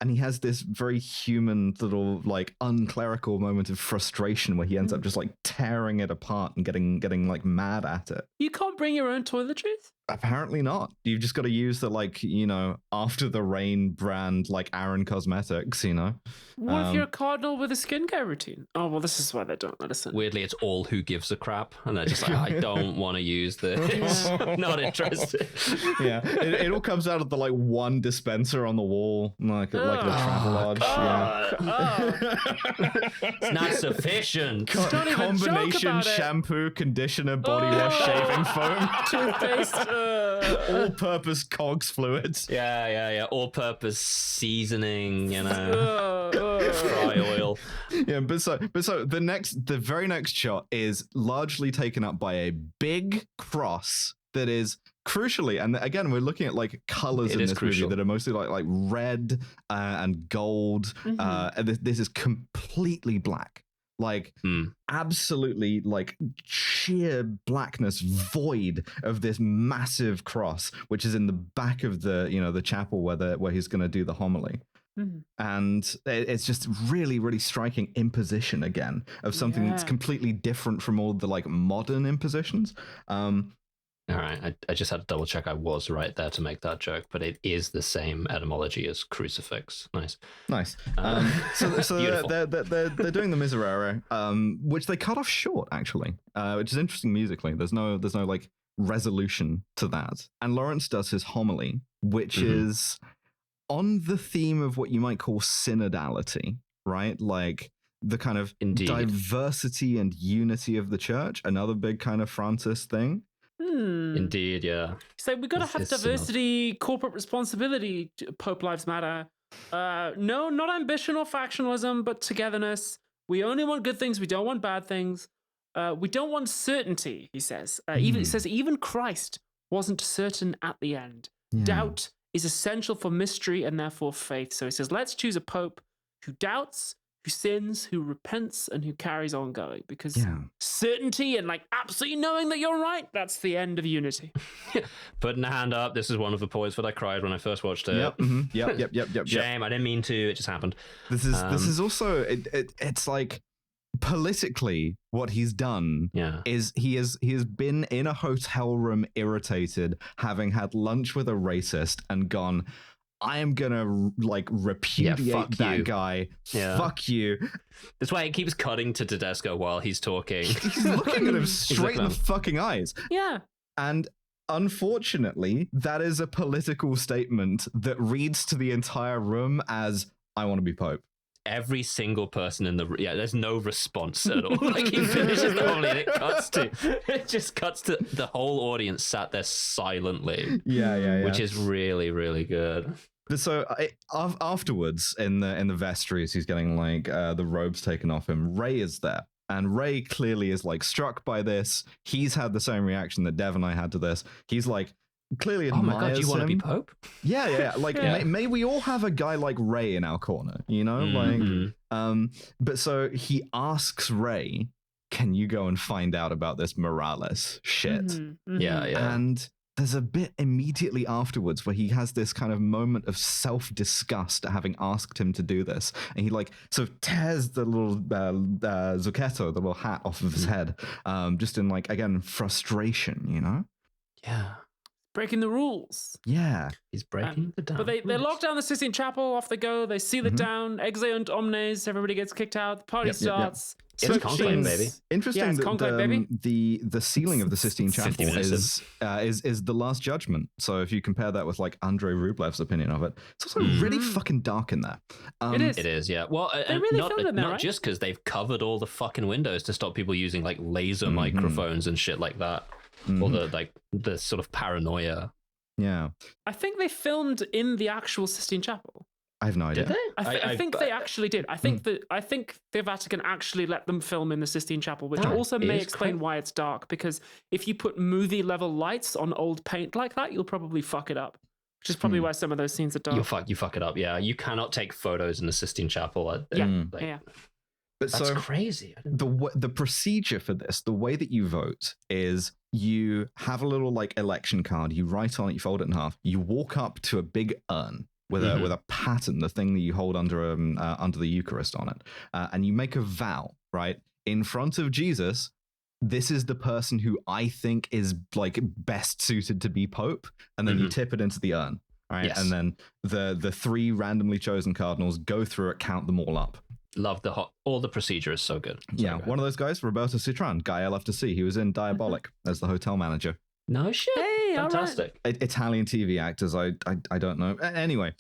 And he has this very human little like unclerical moment of frustration where he ends up just like tearing it apart and getting like mad at it. You can't bring your own toiletries? Apparently not. You've just got to use the like, After the Rain brand like Aaron Cosmetics, What if you're a cardinal with a skincare routine? Oh, well, this is why they don't let us in. Weirdly, it's all who gives a crap. And they're just like, I don't want to use this. Not interested. Yeah. It all comes out of the like one dispenser on the wall, like a travel lodge. It's not sufficient. Combination shampoo, conditioner, body wash, shaving foam. Toothpaste. All-purpose cogs fluids. Yeah. All-purpose seasoning, fry oil. Yeah, but so the very next shot is largely taken up by a big cross that is crucially, and again we're looking at like colors in this movie that are mostly like red and gold. And this is completely black. Like absolutely like sheer blackness, void of this massive cross, which is in the back of the chapel where he's going to do the homily. And it's just really, really striking imposition again of something that's completely different from all the like modern impositions. All right, I just had to double check I was right there to make that joke, but it is the same etymology as crucifix. Nice. So they're doing the Miserere, which they cut off short actually, which is interesting musically. There's no like resolution to that. And Lawrence does his homily, which is on the theme of what you might call synodality, right? Like the kind of diversity and unity of the church. Another big kind of Francis thing. Indeed, yeah. So we've got to have diversity, corporate responsibility, Pope Lives Matter. No, not ambition or factionalism, but togetherness. We only want good things. We don't want bad things. We don't want certainty, he says. He says even Christ wasn't certain at the end. Doubt is essential for mystery and therefore faith. So he says, let's choose a pope who doubts, who sins, who repents, and who carries on going. Because certainty and like absolutely knowing that you're right, that's the end of unity. Putting a hand up. This is one of the points that I cried when I first watched it. Yep. Shame, I didn't mean to. It just happened. This is also it's like politically what he's done is he has been in a hotel room irritated, having had lunch with a racist and gone, I am gonna like repudiate that guy. Fuck you. That's why it keeps cutting to Tedesco while he's talking. He's looking at him straight in the fucking eyes. Yeah. And unfortunately, that is a political statement that reads to the entire room as, I want to be Pope. Every single person in the there's no response at all. Like he finishes the homily and it just cuts to the whole audience sat there silently. Yeah. Which is really, really good. So afterwards in the vestries, he's getting like the robes taken off him. Ray is there. And Ray clearly is like struck by this. He's had the same reaction that Devon and I had to this. He's like, clearly admires him. Oh my God, do you want to be Pope? Yeah. Like, may we all have a guy like Ray in our corner, But so he asks Ray, can you go and find out about this Morales shit? Yeah. And there's a bit immediately afterwards where he has this kind of moment of self-disgust at having asked him to do this. And he like sort of tears the little zucchetto, the little hat off of his head, just in like, again, frustration, you know? Yeah. Breaking the rules. Yeah. He's breaking the down. But they lock down the Sistine Chapel, off they go, they seal it down, exeunt omnes, everybody gets kicked out, the party starts. It's Conclave, baby. Interesting Yeah, it's that Conclave, baby. the ceiling of the Sistine 50 Chapel minutes is the Last Judgment. So if you compare that with like Andrei Rublev's opinion of it, it's also really fucking dark in there. It is. It is, yeah. Well, They really filmed in there, not right? just because they've covered all the fucking windows to stop people using like laser microphones and shit like that, or the sort of paranoia. Yeah, I think they filmed in the actual Sistine Chapel. I have no idea. Did they? I think they actually did. I think the Vatican actually let them film in the Sistine Chapel, which also may explain why it's dark. Because if you put movie level lights on old paint like that, you'll probably fuck it up. Which is probably why some of those scenes are dark. You fuck it up. Yeah, you cannot take photos in the Sistine Chapel. Yeah. But That's so crazy. the procedure for this, the way that you vote is you have a little like election card, you write on it, you fold it in half, you walk up to a big urn with a pattern, the thing that you hold under the Eucharist on it, and you make a vow, right, in front of Jesus. This is the person who I think is like best suited to be Pope, and then you tip it into the urn, right? Yes. And then the 3 randomly chosen cardinals go through it, count them all up. Love all the procedure is so good. Yeah, one of those guys, Roberto Citran, guy I love to see. He was in Diabolic as the hotel manager. No shit. Hey, fantastic. Italian TV actors, I don't know. Anyway,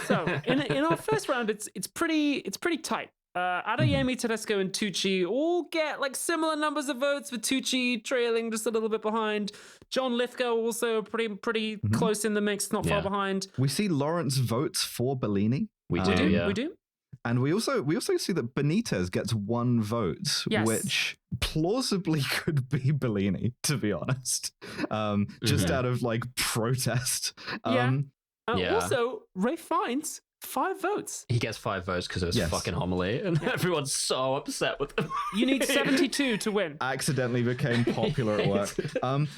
So in our first round, it's pretty tight. Adeyemi, Tedesco, and Tucci all get like similar numbers of votes, with Tucci trailing just a little bit behind. John Lithgow also pretty close in the mix, not far behind. we see Lawrence votes for Bellini. We do, yeah. We do. And we also see that Benitez gets 1 vote, Yes. which plausibly could be Bellini, to be honest. Just out of like protest. Yeah. Yeah. Also, Ray Fiennes, 5 votes. He gets 5 votes because of his fucking homily, and everyone's so upset with him. You need 72 to win. Accidentally became popular at work.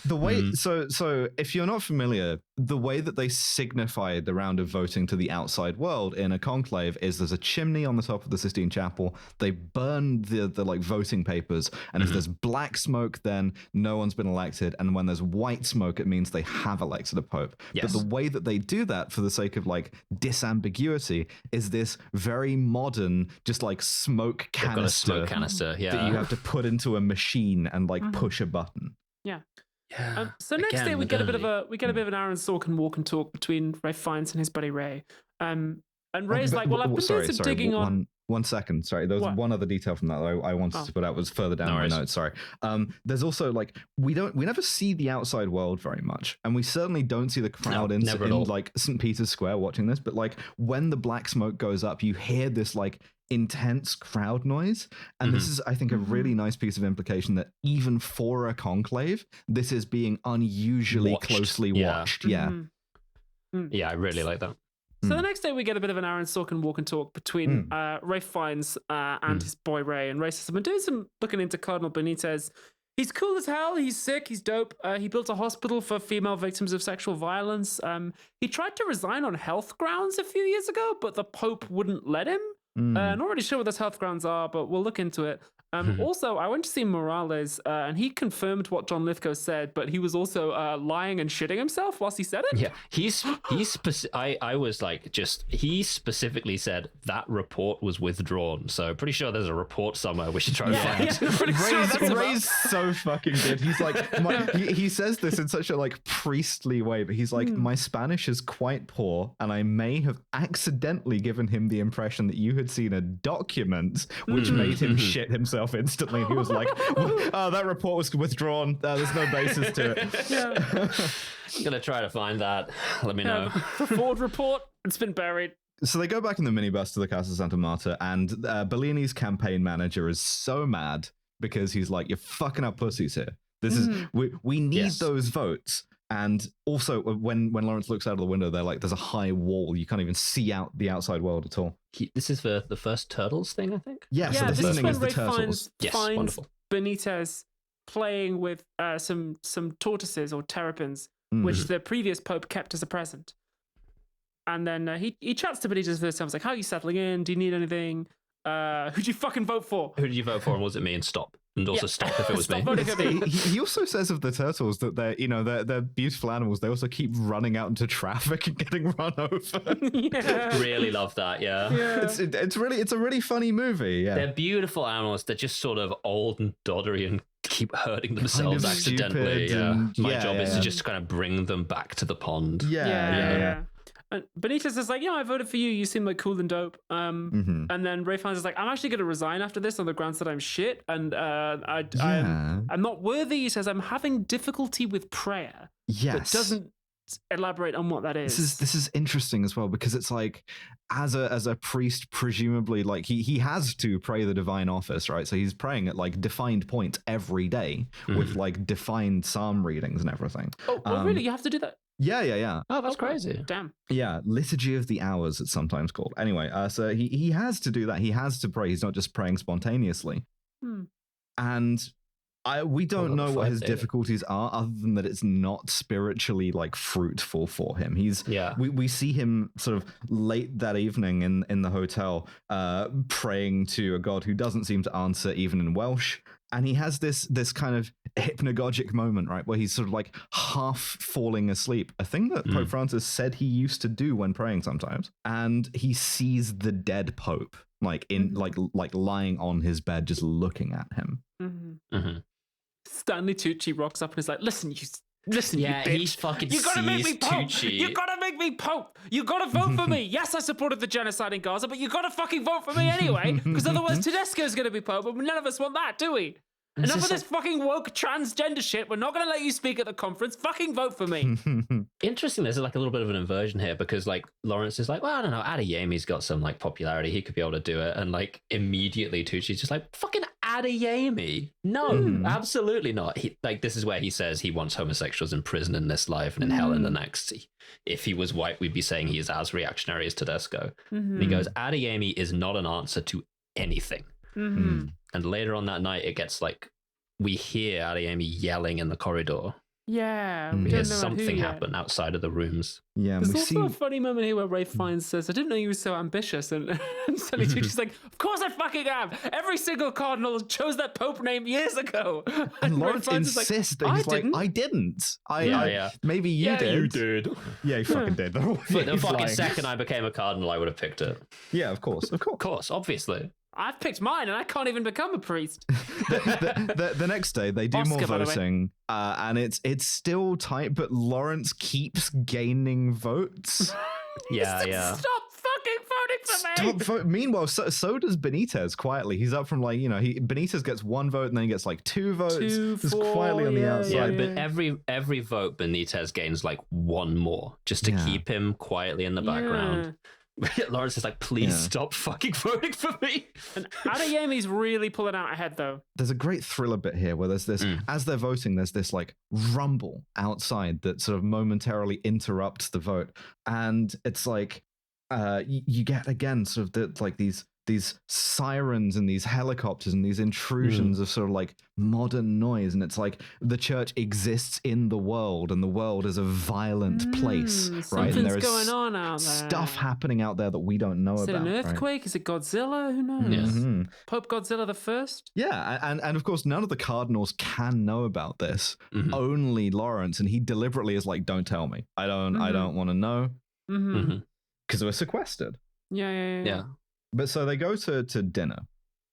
The way so if you're not familiar, the way that they signify the round of voting to the outside world in a conclave is there's a chimney on the top of the Sistine Chapel. They burn the like voting papers, and if there's black smoke, then no one's been elected, and when there's white smoke, it means they have elected a pope. Yes. But the way that they do that, for the sake of like disambiguity, is this very modern, just like smoke They've got a canister, smoke canister, yeah. that you have to put into a machine and like push a button. Yeah. Yeah. So next day we get a bit of an Aaron Sorkin walk and talk between Ray Fiennes and his buddy Ray. And Ray's like, well, I've been doing some digging on. One second, sorry. There was one other detail from that I wanted to put out, was further down my notes. Sorry. There's also like we never see the outside world very much, and we certainly don't see the crowd in like St. Peter's Square watching this. But like when the black smoke goes up, you hear this like intense crowd noise, and this is, I think, a really nice piece of implication that even for a conclave, this is being unusually closely watched. Yeah, I really like that. So the next day we get a bit of an Aaron Sorkin walk and talk between Ray Fiennes and his boy Ray. And Ray says, I've been doing some looking into Cardinal Benitez. He's cool as hell. He's sick. He's dope. He built a hospital for female victims of sexual violence. He tried to resign on health grounds a few years ago, but the Pope wouldn't let him. Not really sure what those health grounds are, but we'll look into it. Also, I went to see Morales, and he confirmed what John Lithgow said, but he was also lying and shitting himself whilst he said it. Yeah, I was like, he specifically said that report was withdrawn. So pretty sure there's a report somewhere we should try to find. Yeah, pretty sure that's Ray's so fucking good. He's like, he says this in such a like priestly way, but he's like, my Spanish is quite poor, and I may have accidentally given him the impression that you had seen a document which made him shit himself instantly. And he was like, oh, that report was withdrawn. There's no basis to it. I'm gonna try to find that. Let me know. The Ford report, it's been buried. So they go back in the minibus to the Casa Santa Marta, and Bellini's campaign manager is so mad because he's like, you're fucking up pussies here. This is we need those votes. And also, when Lawrence looks out of the window, they're like, there's a high wall. You can't even see out the outside world at all. This is the first Turtles thing, I think? Yeah, so the this is listening when is the Ray turtles. finds Benitez playing with some tortoises or terrapins. which the previous pope kept as a present. And then he chats to Benitez for this time. He's like, how are you settling in? Do you need anything? Who'd you fucking vote for? Who did you vote for, and was it me? And stop. And also stop if it was Stop me. voting for me. He also says of the turtles that they're beautiful animals. They also keep running out into traffic and getting run over. Yeah. Really love that, yeah. It's a really funny movie. Yeah, They're beautiful animals. They're just sort of old and doddery and keep hurting themselves of accidentally. stupid Yeah. and- My yeah, job is yeah. to just kind of bring them back to the pond. Yeah. And Benitez is like, I voted for you. You seem like cool and dope. And then Ray Fiennes is like, I'm actually going to resign after this on the grounds that I'm shit. And I'm not worthy. He says, I'm having difficulty with prayer. Yes. But doesn't elaborate on what that is. This is interesting as well, because it's like, as a priest, presumably, like he has to pray the divine office, right? So he's praying at like defined points every day with like defined psalm readings and everything. Oh, really? You have to do that? Yeah. Oh, that's crazy. Damn. Yeah, liturgy of the hours, it's sometimes called. Anyway, so he has to do that. He has to pray. He's not just praying spontaneously. And we don't know what his difficulties are, other than that it's not spiritually like fruitful for him. We see him sort of late that evening in the hotel praying to a god who doesn't seem to answer even in Welsh. And he has this kind of hypnagogic moment, right, where he's sort of like half falling asleep, a thing that Pope Francis said he used to do when praying sometimes. And he sees the dead Pope like like lying on his bed, just looking at him. Stanley Tucci rocks up and is like, listen, you Yeah, bitch. he fucking You gotta make me sees Pope. Tucci. You gotta make me Pope. You gotta vote for me. Yes, I supported the genocide in Gaza, but you gotta fucking vote for me anyway, because otherwise Tedesco's gonna be Pope, and none of us want that, do we? Enough of this fucking woke transgender shit. We're not gonna let you speak at the conference. Fucking vote for me. Interesting, there's like a little bit of an inversion here, because like Lawrence is like, well, I don't know, Adeyemi's got some like popularity, he could be able to do it, and like immediately Tucci's just like, fucking Adeyemi? No, absolutely not. This is where he says he wants homosexuals in prison in this life and in hell in the next. If he was white, we'd be saying he is as reactionary as Tedesco. And he goes, Adeyemi is not an answer to anything. And later on that night, it gets like, we hear Adeyemi yelling in the corridor. Yeah, We hear something happen outside of the rooms. Yeah, There's also a funny moment here where Ray Fiennes says, I didn't know you were so ambitious. And Stanley Tucci's like, of course I fucking am. Every single cardinal chose that Pope name years ago. And Lawrence insists that he's like, I didn't. Maybe you did. You did. Yeah, you fucking did. But the fucking second I became a cardinal, I would have picked it. Yeah, of course. Of course, obviously. I've picked mine and I can't even become a priest. The next day they do Oscar, more voting, and it's still tight, but Lawrence keeps gaining votes. Yeah. Stop fucking voting for me. Meanwhile, so does Benitez quietly. He's up from like, Benitez gets one vote and then he gets like two votes. Just quietly on the outside. Yeah, but every vote Benitez gains like one more just to keep him quietly in the background. Lawrence is like, please stop fucking voting for me. And Adeyemi's really pulling out ahead, though. There's a great thriller bit here where there's this, as they're voting, there's this like rumble outside that sort of momentarily interrupts the vote. And it's like, you get again sort of these sirens and these helicopters and these intrusions of sort of like modern noise. And it's like the church exists in the world and the world is a violent place, right? Something's And there is going on out there. stuff happening out there that we don't know about. Is it an earthquake? Right? Is it Godzilla? Who knows? Yes. Pope Godzilla the First? Yeah, and of course none of the cardinals can know about this. Only Lawrence, and he deliberately is like, don't tell me. I don't want to know. Because we're sequestered. Yeah. But so they go to dinner,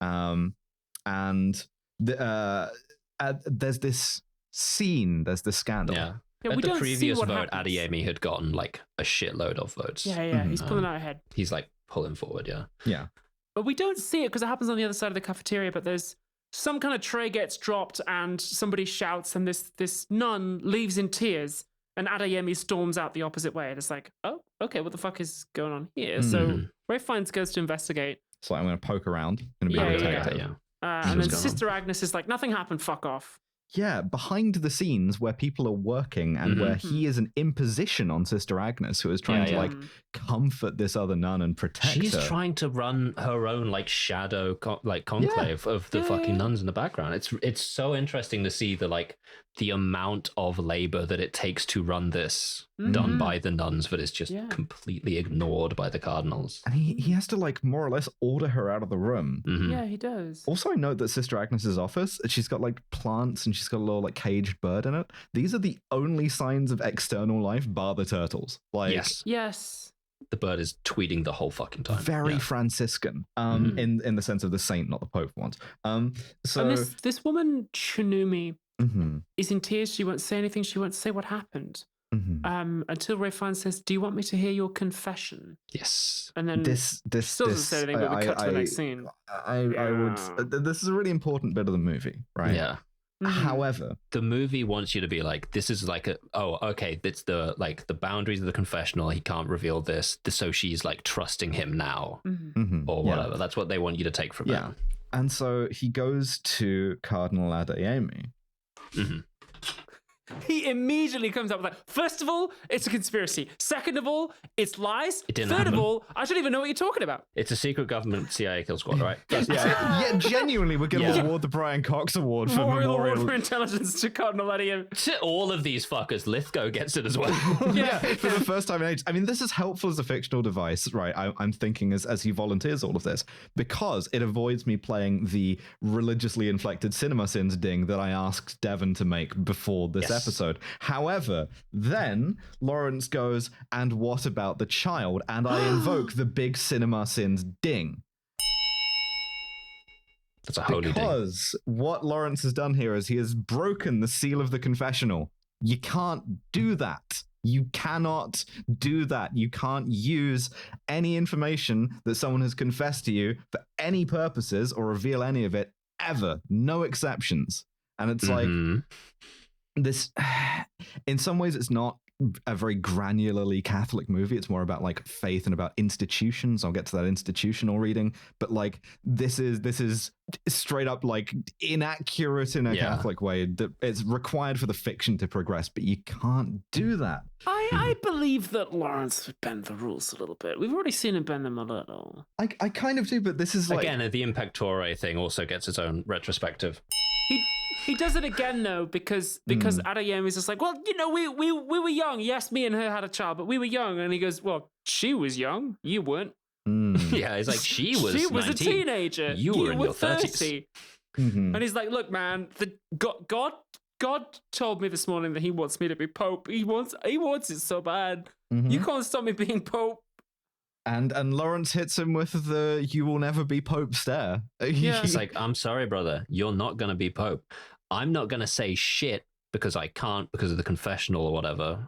and there's this scene, there's this scandal. Yeah, At we the don't previous see what vote, happens. Adeyemi had gotten like a shitload of votes. Yeah, he's pulling out ahead. He's like pulling forward, Yeah. But we don't see it because it happens on the other side of the cafeteria, but there's some kind of tray gets dropped and somebody shouts and this nun leaves in tears and Adeyemi storms out the opposite way. And it's like, oh, okay, what the fuck is going on here? So Ray Fiennes goes to investigate. So I'm going to poke around. Going to be Yeah. detective. And then Sister Agnes is like, nothing happened, fuck off. behind the scenes where people are working and where he is an imposition on Sister Agnes, who is trying to like comfort this other nun and protect her. She's trying to run her own like shadow conclave of the fucking nuns in the background. It's so interesting to see the amount of labor that it takes to run this done by the nuns, but it's just completely ignored by the cardinals. And he has to like more or less order her out of the room. Yeah, he does. Also, I note that Sister Agnes's office, she's got like plants and she's got a little like caged bird in it. These are the only signs of external life bar the turtles. Like, yes. The bird is tweeting the whole fucking time. Very Franciscan, in the sense of the saint, not the Pope ones. So and this woman Chinumi is in tears. She won't say anything. She won't say what happened. Until Ray Fan says, "Do you want me to hear your confession?" Yes. And then this still doesn't say anything, but we cut to the next scene. I would. This is a really important bit of the movie, right? Yeah. However, the movie wants you to be like, this is like it's the boundaries of the confessional. He can't reveal this, so she's like trusting him now, or whatever. Yeah. That's what they want you to take from it. And so he goes to Cardinal Adeyemi. He immediately comes up with like, first of all, it's a conspiracy. Second of all, it's lies. Third of all, I don't even know what you're talking about. It's a secret government CIA kill squad, right? Genuinely, we're going to award the Brian Cox Award for Memorial Award for Intelligence to Cardinal Adeyemi. To all of these fuckers, Lithgow gets it as well. For the first time in ages. I mean, this is helpful as a fictional device, right? I'm thinking as he volunteers all of this, because it avoids me playing the religiously inflected cinema sins ding that I asked Devon to make before this episode. However, then Lawrence goes, and what about the child? And I invoke the big cinema sins ding. That's a holy ding. Because what Lawrence has done here is he has broken the seal of the confessional. You can't do that. You cannot do that. You can't use any information that someone has confessed to you for any purposes or reveal any of it ever. No exceptions. And it's like this, in some ways, it's not a very granularly Catholic movie. It's more about like faith and about institutions. I'll get to that institutional reading, but like this is straight up like inaccurate in a Catholic way. That it's required for the fiction to progress, but you can't do that. I believe that Lawrence would bend the rules a little bit. We've already seen him bend them a little. I kind of do, but this is like again the Impactore thing also gets its own retrospective. He does it again though because Adeyemi is just like, well, you know, we were young. Yes, me and her had a child, but we were young. And he goes, well, she was young. You weren't. Yeah, it's like she was 19. A teenager. You were in your 30s. And he's like, look, man, God told me this morning that he wants me to be Pope. He wants it so bad. You can't stop me being Pope. And Lawrence hits him with the "you will never be Pope" stare. It's like, I'm sorry, brother, you're not gonna be Pope. I'm not gonna say shit because I can't because of the confessional or whatever.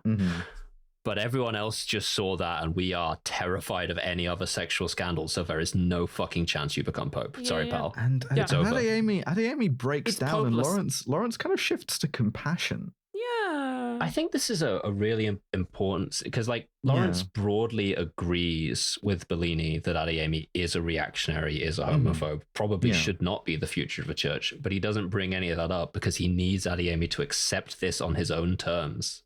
But everyone else just saw that, and we are terrified of any other sexual scandal. So there is no fucking chance you become Pope. Sorry, pal. And Adeyemi breaks down, popeless. And Lawrence kind of shifts to compassion. Yeah. I think this is a really important, because like Lawrence broadly agrees with Bellini that Adeyemi is a reactionary, is a homophobe, probably should not be the future of the church, but he doesn't bring any of that up because he needs Adeyemi to accept this on his own terms.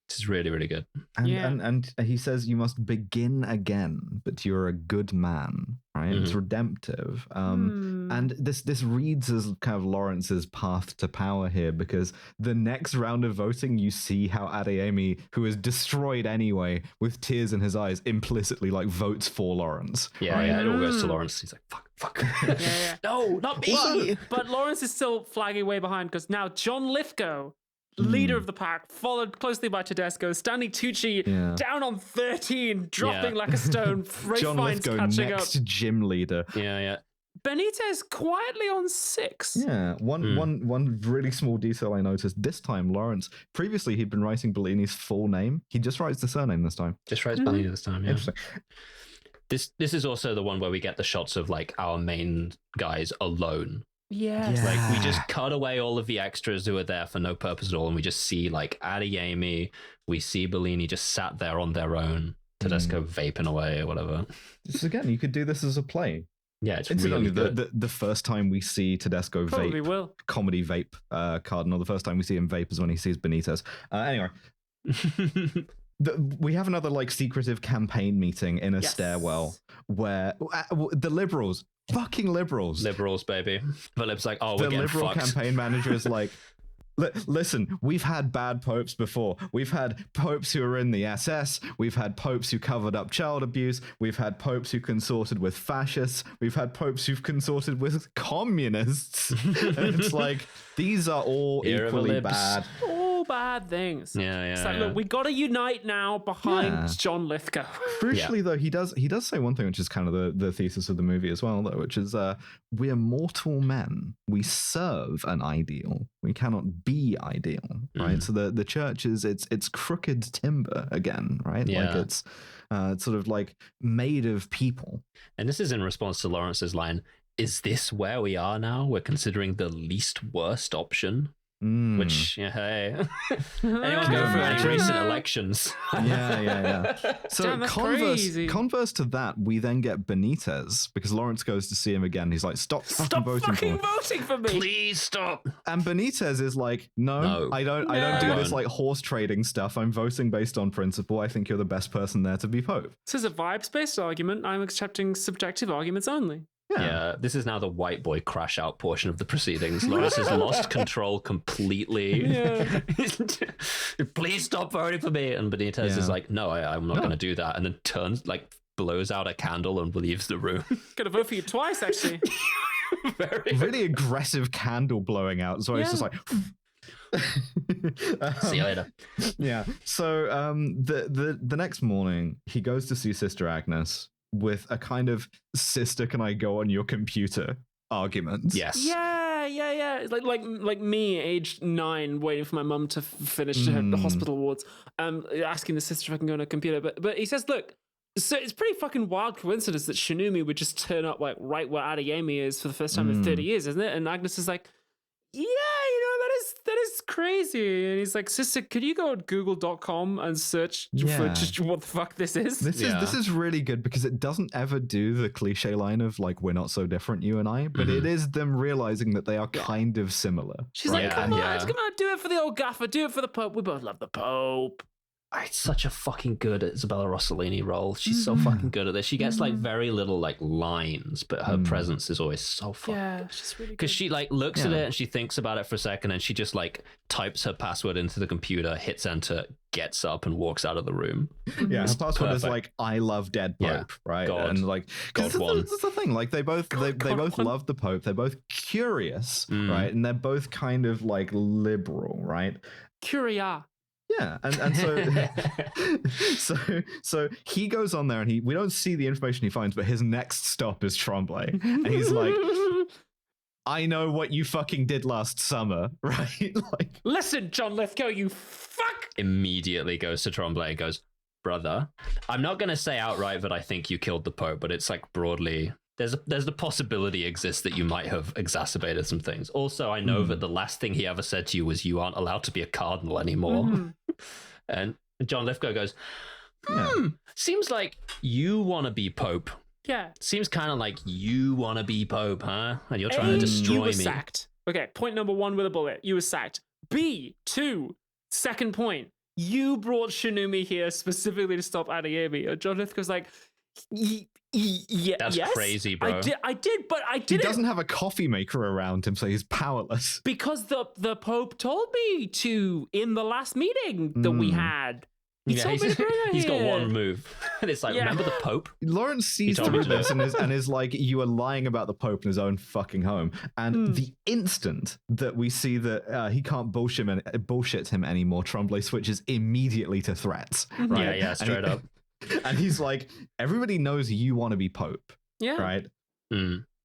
This is really, really good. And he says you must begin again, but you're a good man, right? It's redemptive. And this reads as kind of Lawrence's path to power here, because the next round of voting, you see how Adeyemi, who is destroyed anyway, with tears in his eyes, implicitly like votes for Lawrence. Yeah, it all goes to Lawrence. He's like, fuck. No, not me. But Lawrence is still flagging way behind because now John Lithgow, leader of the pack, followed closely by Tedesco, Stanley Tucci down on 13, dropping like a stone. Ray John Fiennes Lithgow catching next up. gym leader. Yeah. Benitez quietly on 6. Yeah, one really small detail I noticed. This time, Lawrence, previously he'd been writing Bellini's full name. He just writes the surname this time. Just writes Bellini this time, yeah. Interesting. This is also the one where we get the shots of like our main guys alone. Yes. Like we just cut away all of the extras who are there for no purpose at all, and we just see like Adeyemi, we see Bellini just sat there on their own, Tedesco vaping away or whatever. Just again, you could do this as a play. Yeah, it's Incidentally, really good. the first time we see Tedesco Probably vape, will. comedy vape Cardinal, the first time we see him vape is when he sees Benitez. Anyway, we have another like secretive campaign meeting in a stairwell where the liberals, fucking liberals, baby. Philip's like, oh, we're the getting liberal fucked. campaign manager is like, listen, we've had bad popes before. We've had popes who were in the SS. We've had popes who covered up child abuse. We've had popes who consorted with fascists. We've had popes who've consorted with communists. It's like, these are all Era of the equally libs. bad. All bad things. Yeah. It's like, look, we got to unite now behind John Lithgow. Crucially, though, he does say one thing, which is kind of the thesis of the movie as well, though, which is we're mortal men. We serve an ideal. We cannot be ideal, right? So the church is it's crooked timber again, right? Yeah. Like it's sort of like made of people. And this is in response to Lawrence's line, is this where we are now? We're considering the least worst option. Which, hey, anyone go through any recent elections? Yeah. So Damn, that's crazy. converse to that, we then get Benitez because Lawrence goes to see him again. He's like, stop voting for me. Please stop. And Benitez is like, no, I don't do this like horse trading stuff. I'm voting based on principle. I think you're the best person there to be Pope. This is a vibes-based argument. I'm accepting subjective arguments only. Yeah, this is now the white boy crash out portion of the proceedings. Lawrence has lost control completely. Yeah. Please stop voting for me. And Benitez is like, no, I'm not going to do that. And then turns, like, blows out a candle and leaves the room. Gonna vote for you twice, actually. Really aggressive candle blowing out. So it's just like... See you later. Yeah. So the next morning, he goes to see Sister Agnes with a kind of sister, can I go on your computer argument. Yes. Yeah. It's like me, aged 9, waiting for my mum to finish the hospital wards, asking the sister if I can go on her computer. But he says, look, so it's pretty fucking wild coincidence that Shinumi would just turn up like right where Adeyemi is for the first time in 30 years, isn't it? And Agnes is like, yeah, that is crazy. And he's like, sister, could you go on google.com and search for just what the fuck this is? This is really good because it doesn't ever do the cliche line of like, we're not so different, you and I, but it is them realizing that they are kind of similar. She's like, come on, do it for the old gaffer, do it for the Pope. We both love the Pope. It's such a fucking good Isabella Rossellini role. She's so fucking good at this. She gets like very little like lines, but her presence is always so fucking good. She's really good. Because she like looks at it and she thinks about it for a second and she just like types her password into the computer, hits enter, gets up and walks out of the room. Yeah, her password is like, I love dead Pope, right? God. And like, God one. That's the thing. Like they both love the Pope. They're both curious, right? And they're both kind of like liberal, right? Curia. Yeah, and so he goes on there and we don't see the information he finds, but his next stop is Tremblay, and he's like, I know what you fucking did last summer, right? Like, listen, John Lithgow, you fuck. Immediately goes to Tremblay and goes, brother, I'm not going to say outright that I think you killed the Pope, but it's like broadly... There's the possibility exists that you might have exacerbated some things. Also, I know that the last thing he ever said to you was you aren't allowed to be a cardinal anymore. And John Lithgow goes, seems like you want to be Pope. Yeah. Seems kind of like you want to be Pope, huh? And you're trying to destroy you were me. Sacked. Okay, point number 1 with a bullet. You were sacked. B2, second point. You brought Shinumi here specifically to stop Adeyemi. And John Lithgow's like, yeah, that's crazy, bro. I did, but I didn't. He doesn't have a coffee maker around him, so he's powerless. Because the Pope told me to in the last meeting that we had. He told me to bring her he's got here. one move. And it's like, remember the Pope? Lawrence sees through this and is like, you are lying about the Pope in his own fucking home. And the instant that we see that he can't bullshit him anymore, Tremblay switches immediately to threats. Right? Yeah, straight up. And he's like, everybody knows you want to be Pope. Yeah. Right?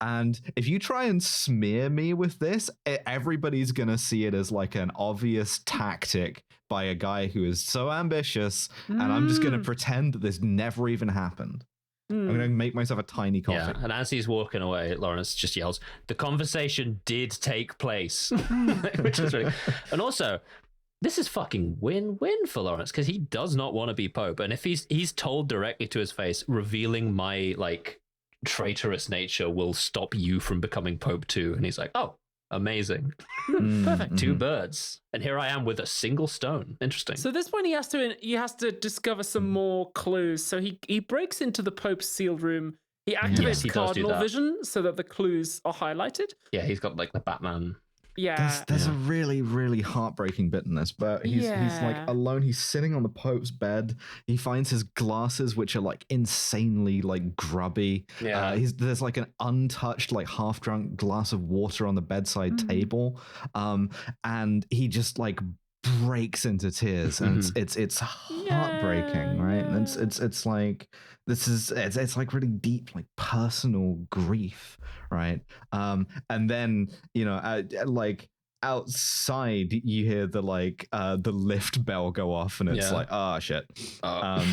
And if you try and smear me with this, everybody's going to see it as like an obvious tactic by a guy who is so ambitious. And I'm just going to pretend that this never even happened. I'm going to make myself a tiny coffee. Yeah, and as he's walking away, Lawrence just yells, the conversation did take place. Which is really... And also... this is fucking win-win for Lawrence because he does not want to be Pope. And if he's told directly to his face, revealing my like traitorous nature will stop you from becoming Pope too. And he's like, oh, amazing. Perfect. Two birds. And here I am with a single stone. Interesting. So this one he has to discover some more clues. So he breaks into the Pope's sealed room. He activates Yes, he does do cardinal that. vision so that the clues are highlighted. Yeah, he's got like the Batman. Yeah. There's a really, really heartbreaking bit in this, but he's like Yeah. alone. He's sitting on the Pope's bed. He finds his glasses, which are like insanely like grubby. Yeah. There's like an untouched, like half drunk glass of water on the bedside table. And he just like breaks into tears, and it's heartbreaking, right? And it's like it's like really deep, like personal grief, right? And then like outside you hear the lift bell go off, and it's like, oh shit.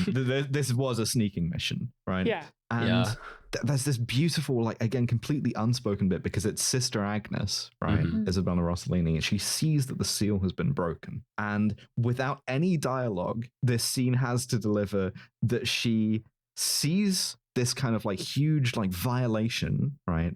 This was a sneaking mission, right? Yeah. And there's this beautiful, like, again, completely unspoken bit, because it's Sister Agnes, right? Isabella Rossellini, and she sees that the seal has been broken. And without any dialogue, this scene has to deliver that she sees this kind of like huge like violation, right?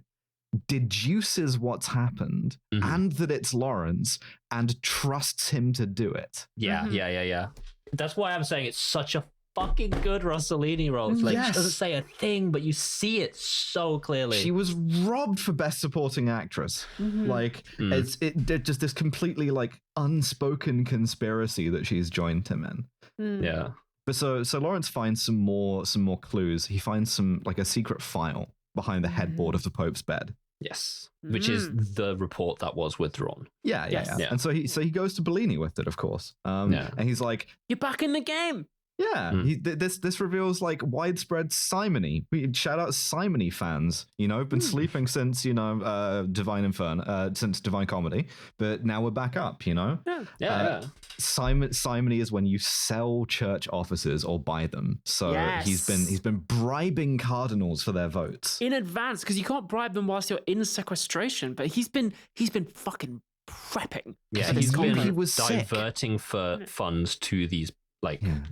Deduces what's happened and that it's Lawrence, and trusts him to do it. Yeah. That's why I'm saying it's such a fucking good Rossellini role. It's like, she doesn't say a thing, but you see it so clearly. She was robbed for Best Supporting Actress. Like, it's just this completely like unspoken conspiracy that she's joined him in. Yeah. But so Lawrence finds some more clues. He finds like a secret file behind the headboard of the Pope's bed. Yes. Which is the report that was withdrawn. Yeah. And so he goes to Bellini with it, of course. And he's like, "You're back in the game." Yeah, this reveals like widespread simony. Shout out simony fans. Been sleeping since Divine Inferno, since Divine Comedy, but now we're back up. Simony is when you sell church offices or buy them. So he's been bribing cardinals for their votes in advance, because you can't bribe them whilst you're in sequestration. But he's been fucking prepping. Yeah, he's been diverting for funds to these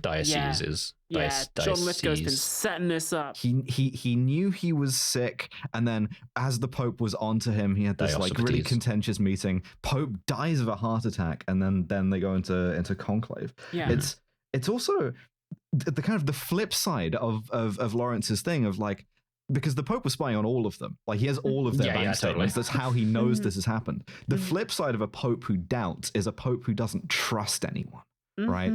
dioceses. John Lithgow's been setting this up. He knew he was sick, and then as the Pope was onto him, he had this like really contentious meeting. Pope dies of a heart attack, and then they go into conclave. Yeah. It's also the kind of the flip side of Lawrence's thing of like, because the Pope was spying on all of them. Like, he has all of their bank statements. That's how he knows this has happened. The flip side of a Pope who doubts is a Pope who doesn't trust anyone. Right.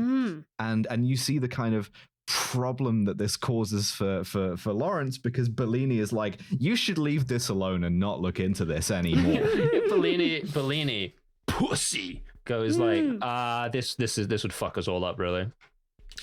And you see the kind of problem that this causes for Lawrence, because Bellini is like, you should leave this alone and not look into this anymore. Bellini pussy goes like, this would fuck us all up, really.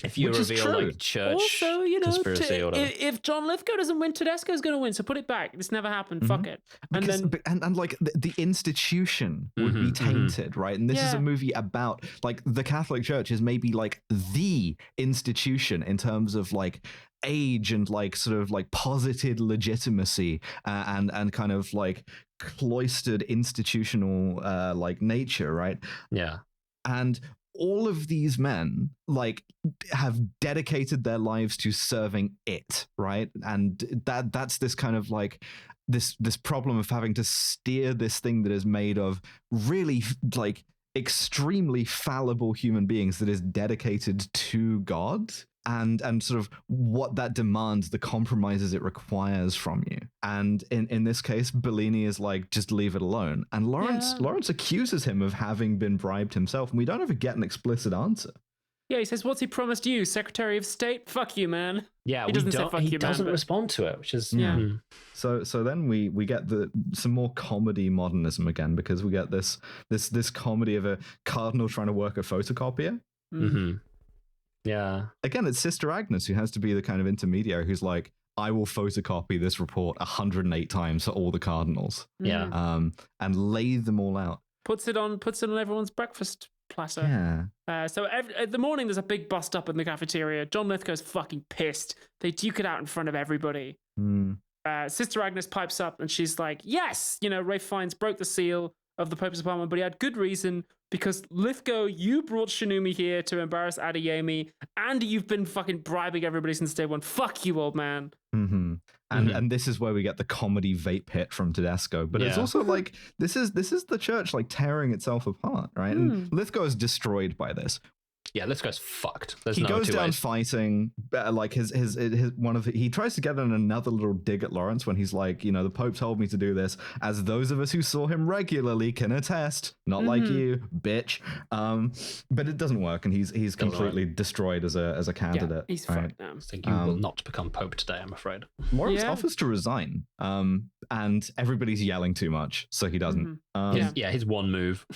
If you reveal like church also, conspiracy or whatever. If John Lithgow doesn't win, Tedesco's going to win. So put it back. This never happened. Fuck it. And like the institution would be tainted, right? And this is a movie about like the Catholic Church is maybe like the institution in terms of like age and like sort of like posited legitimacy and kind of like cloistered institutional like nature, right? Yeah. And all of these men like have dedicated their lives to serving it, right? And that's this kind of like this problem of having to steer this thing that is made of really like extremely fallible human beings that is dedicated to God, and sort of what that demands, the compromises it requires from you. And in this case, Bellini is like, just leave it alone. And Lawrence accuses him of having been bribed himself, and we don't ever get an explicit answer. Yeah, he says, "What's he promised you, Secretary of State? Fuck you, man." Yeah, he doesn't respond to it, which is So then we get some more comedy modernism again, because we get this comedy of a cardinal trying to work a photocopier. Yeah. Again, it's Sister Agnes who has to be the kind of intermediary who's like, I will photocopy this report 108 times for all the cardinals. Yeah. And lay them all out. Puts it on everyone's breakfast platter. Yeah. So at the morning, there's a big bust up in the cafeteria. John Lithgow's fucking pissed. They duke it out in front of everybody. Sister Agnes pipes up and she's like, yes, Ralph Fiennes broke the seal of the Pope's apartment, but he had good reason, because Lithgow, you brought Shinumi here to embarrass Adeyemi, and you've been fucking bribing everybody since day one. Fuck you, old man. Mm-hmm. And this is where we get the comedy vape hit from Tedesco, but it's also like this is the church like tearing itself apart, right? And Lithgow is destroyed by this. Yeah, this guy's fucked. There's He no goes two down ways. fighting, like his one of he tries to get in another little dig at Lawrence when he's like, you know, the Pope told me to do this, as those of us who saw him regularly can attest. Not like you, bitch. But it doesn't work, and he's completely destroyed as a candidate. Yeah, he's right? fucked now. So you will not become Pope today, I'm afraid. Lawrence offers to resign, and everybody's yelling too much, so he doesn't. His one move.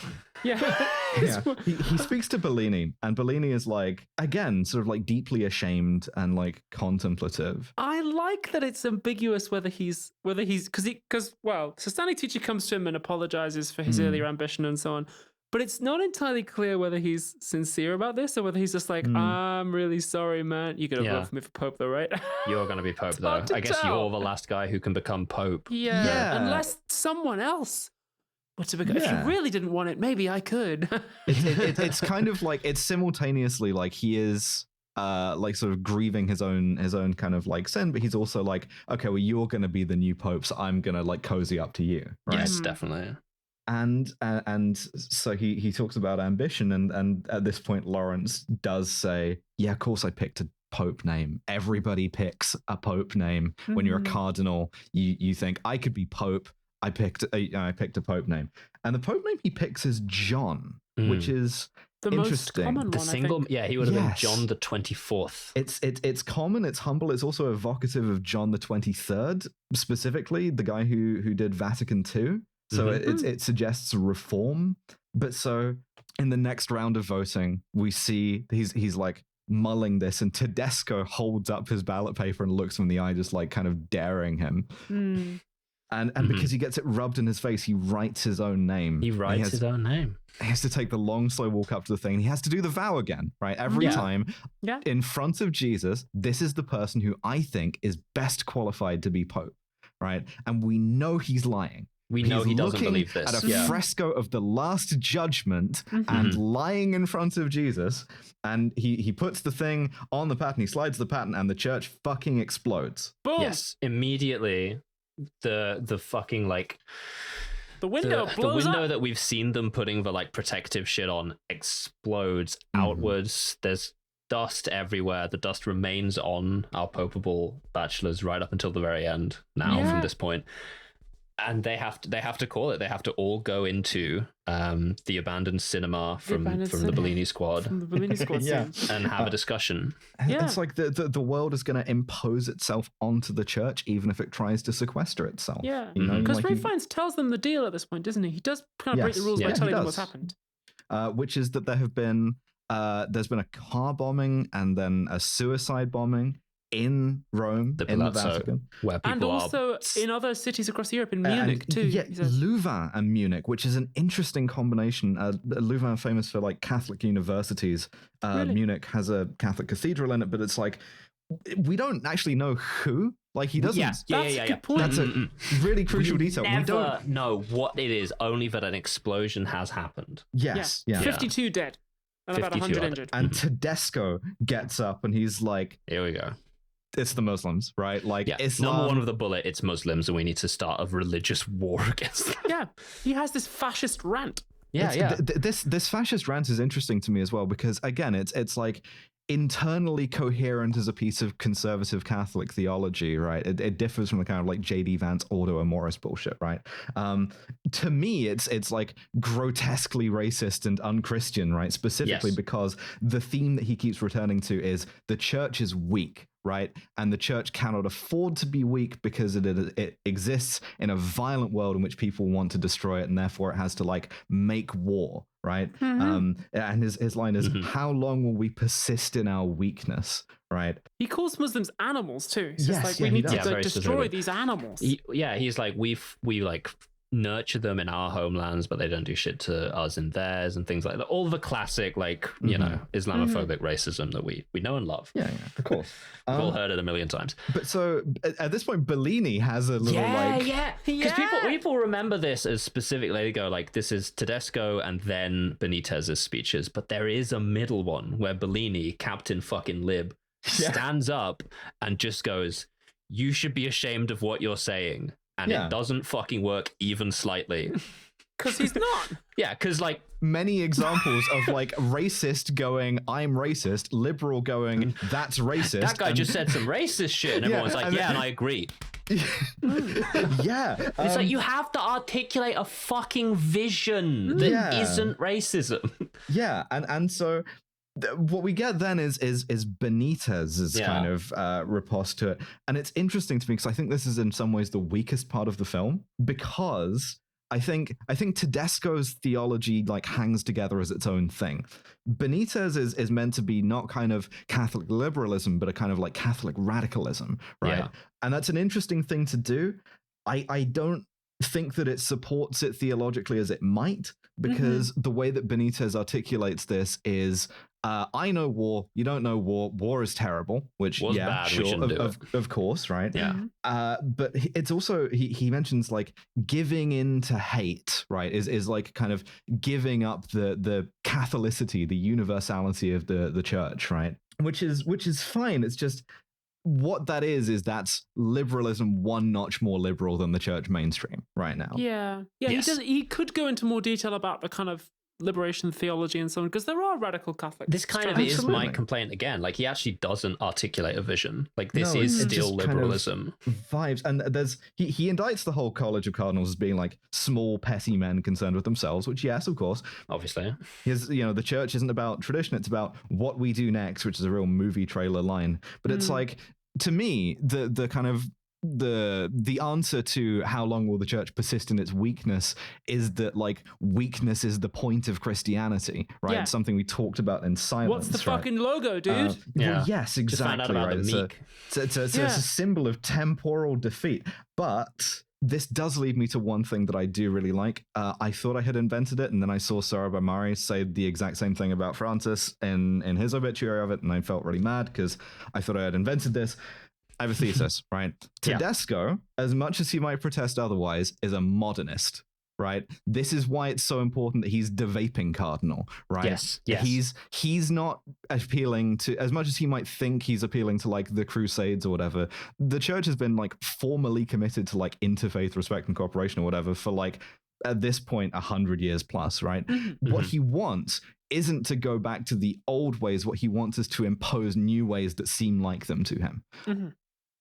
He speaks to Bellini, and Bellini is like, again, sort of like deeply ashamed and like contemplative. I like that it's ambiguous whether he's because so Stanley Tucci comes to him and apologizes for his earlier ambition and so on, but it's not entirely clear whether he's sincere about this or whether he's just like, I'm really sorry, man. You're gonna vote for me for Pope, though, right? You're gonna be Pope, though. I guess you're the last guy who can become Pope. Yeah. Unless someone else. If you really didn't want it, maybe I could. It's kind of like, it's simultaneously like he is like sort of grieving his own kind of like sin, but he's also like, okay, well, you're going to be the new Pope, so I'm going to like cozy up to you. Right? Yes, definitely. And so he talks about ambition, and at this point, Lawrence does say, yeah, of course I picked a Pope name. Everybody picks a Pope name. When you're a cardinal, you think, I could be Pope. I picked a Pope name, and the Pope name he picks is John, which is the interesting. Most common the one, single, he would have been John the 24th. It's common. It's humble. It's also evocative of John the 23rd, specifically the guy who did Vatican II. So it suggests reform. But so in the next round of voting, we see he's like mulling this, and Tedesco holds up his ballot paper and looks him in the eye, just like kind of daring him. And because he gets it rubbed in his face, he writes his own name. He writes his own name. He has to take the long, slow walk up to the thing. And he has to do the vow again, right? Every time in front of Jesus, this is the person who I think is best qualified to be Pope, right? And we know he's lying. We know he doesn't believe this. At a fresco of the Last Judgment and lying in front of Jesus. And he puts the thing on the paten, he slides the paten, and the church fucking explodes. Boom! Yes, immediately. The fucking like the window blows the window up. That we've seen them putting the like protective shit on explodes outwards. There's dust everywhere. The dust remains on our popable bachelors right up until the very end from this point. And they have to call it. They have to all go into the abandoned cinema from the Bellini squad. From the Bellini squad, and have a discussion. It's like the world is going to impose itself onto the church, even if it tries to sequester itself. Yeah, you know? because Ray Fiennes tells them the deal at this point, doesn't he? He does kind of break the rules by telling them what's happened. Which is that there's been a car bombing and then a suicide bombing in Rome, in the Vatican, where people and also in other cities across Europe, in Munich too. Yeah, Louvain and Munich, which is an interesting combination. Louvain famous for like Catholic universities. Really? Munich has a Catholic cathedral in it, but it's like we don't actually know who. Like he doesn't. That's a good point. That's a really crucial detail. We don't don't know what it is, only that an explosion has happened. Yes. 52 dead. And about 100 injured. And Tedesco gets up and he's like, here we go. It's the Muslims, right? Like Islam. Number one with the bullet, it's Muslims, and we need to start a religious war against them. Yeah, he has this fascist rant. This fascist rant is interesting to me as well, because again, it's like internally coherent as a piece of conservative Catholic theology, right? It differs from the kind of like J.D. Vance Ordo and Morris bullshit, right? To me, it's like grotesquely racist and unchristian, right? Specifically because the theme that he keeps returning to is the church is weak, right? And the church cannot afford to be weak because it exists in a violent world in which people want to destroy it, and therefore it has to like make war, right? And his line is, how long will we persist in our weakness, right? He calls Muslims animals too. He's just like, we need to destroy these animals. He's like, we like nurture them in our homelands, but they don't do shit to us in theirs and things like that. All the classic, like, you know, Islamophobic racism that we know and love. Yeah, of course. We've all heard it a million times. But so at this point, Bellini has a little because people remember this as specifically, they go like, this is Tedesco and then Benitez's speeches, but there is a middle one where Bellini, Captain fucking Lib, stands up and just goes, you should be ashamed of what you're saying. And it doesn't fucking work even slightly. Because he's not. Yeah, because like many examples of like racist going, I'm racist, liberal going, that's racist. That guy just said some racist shit, and everyone's like, and I agree. It's like, you have to articulate a fucking vision that isn't racism. Yeah, and so what we get then is Benitez's kind of riposte to it, and it's interesting to me because I think this is in some ways the weakest part of the film, because I think Tedesco's theology like hangs together as its own thing. Benitez is meant to be not kind of Catholic liberalism, but a kind of like Catholic radicalism, right? Yeah. And that's an interesting thing to do. I don't think that it supports it theologically as it might, because the way that Benitez articulates this is, I know war, you don't know war. War is terrible, which War's bad, sure, of course, right? Yeah. But it's also he mentions like giving in to hate, right? Is like kind of giving up the Catholicity, the universality of the church, right? Which is fine. It's just, what that is that's liberalism one notch more liberal than the church mainstream right now. Yeah. Yes. He could go into more detail about the kind of liberation theology and so on, because there are radical Catholics. This kind of is my complaint again. Like, he actually doesn't articulate a vision. Like, this is still liberalism. Kind of vibes. And there's he indicts the whole College of Cardinals as being like small, petty men concerned with themselves, which, yes, of course. Obviously. His, the church isn't about tradition, it's about what we do next, which is a real movie trailer line. But it's like, to me, the kind of the answer to how long will the church persist in its weakness is that like weakness is the point of Christianity, right? Yeah. It's something we talked about in silence. What's the fucking logo, dude? Well, yes, exactly. Just found out about right. the meek. It's a symbol of temporal defeat. But this does lead me to one thing that I do really like. I thought I had invented it, and then I saw Sarah Bamari say the exact same thing about Francis in his obituary of it, and I felt really mad because I thought I had invented this. I have a thesis, right? Tedesco, as much as he might protest otherwise, is a modernist, right? This is why it's so important that he's the vaping cardinal, right? Yes. He's not appealing to, as much as he might think he's appealing to like the Crusades or whatever. The church has been like formally committed to like interfaith respect and cooperation or whatever for like, at this point, 100 years plus, right? What he wants isn't to go back to the old ways. What he wants is to impose new ways that seem like them to him.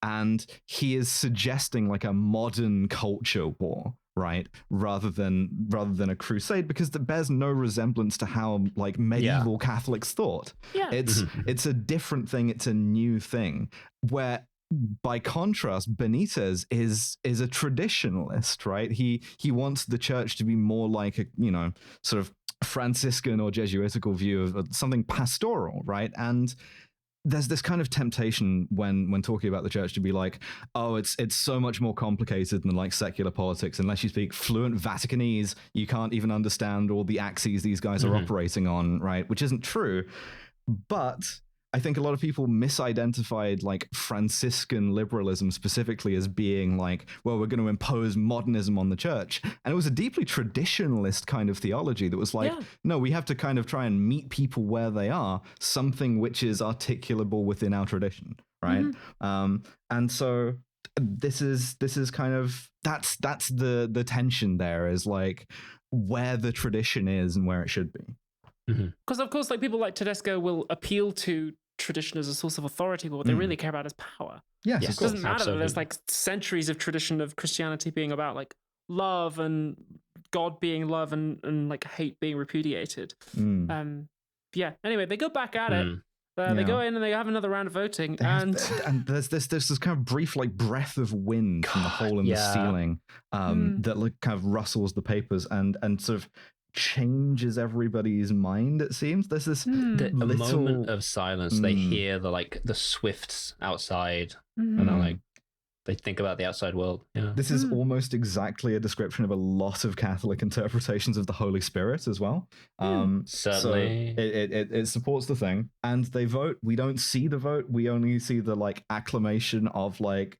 And he is suggesting like a modern culture war, right? Rather than a crusade, because that bears no resemblance to how like medieval Catholics thought. Yeah. It's a different thing. It's a new thing where, by contrast, Benitez is a traditionalist, right? He wants the church to be more like a, sort of Franciscan or Jesuitical view of something pastoral, right? And there's this kind of temptation when talking about the church to be like, oh, it's so much more complicated than like secular politics. Unless you speak fluent Vaticanese, you can't even understand all the axes these guys are operating on, right? Which isn't true. But I think a lot of people misidentified like Franciscan liberalism specifically as being like, well, we're going to impose modernism on the church. And it was a deeply traditionalist kind of theology that was like, no, we have to kind of try and meet people where they are, something which is articulable within our tradition, right? And so this is kind of, that's the tension there, is like where the tradition is and where it should be. Because of course, like people like Tedesco will appeal to tradition as a source of authority, but what they really care about is power. Yes, it doesn't matter that there's like centuries of tradition of Christianity being about like love and God being love and like hate being repudiated. Anyway, they go back at it. They go in and they have another round of voting, and there's this kind of brief like breath of wind from the hole in the ceiling that like kind of rustles the papers and sort of changes everybody's mind. It seems there's this a moment of silence. They hear the swifts outside, and they're like, they think about the outside world. Yeah. This is almost exactly a description of a lot of Catholic interpretations of the Holy Spirit as well. Certainly. So it supports the thing, and they vote. We don't see the vote. We only see the like acclamation of like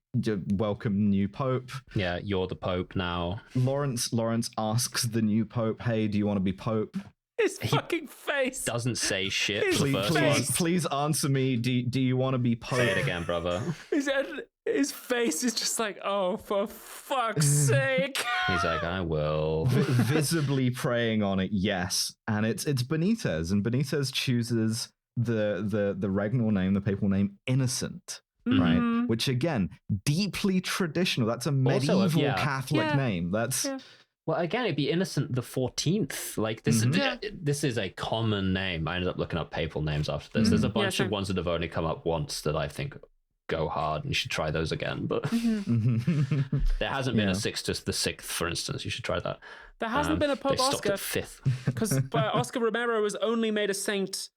welcome new pope. Yeah, you're the pope now. Lawrence asks the new pope, "Hey, do you want to be pope?" His fucking face Doesn't say shit. His For the first one. Please answer me. Do you want to be pope? Say it again, brother. His face is just like, oh, for fuck's sake. He's like, I will. Visibly praying on it, yes. And it's Benitez, and Benitez chooses the regnal name, the papal name, Innocent, right? Which again, deeply traditional. That's a medieval Catholic name. That's Well, again, it'd be Innocent the 14th. Like this, this is a common name. I ended up looking up papal names after this. There's a bunch of ones that have only come up once that I think go hard, and you should try those again. But there hasn't been a Sixtus the Sixth, for instance. You should try that. There hasn't been a Pope they stopped Oscar at fifth because Oscar Romero was only made a saint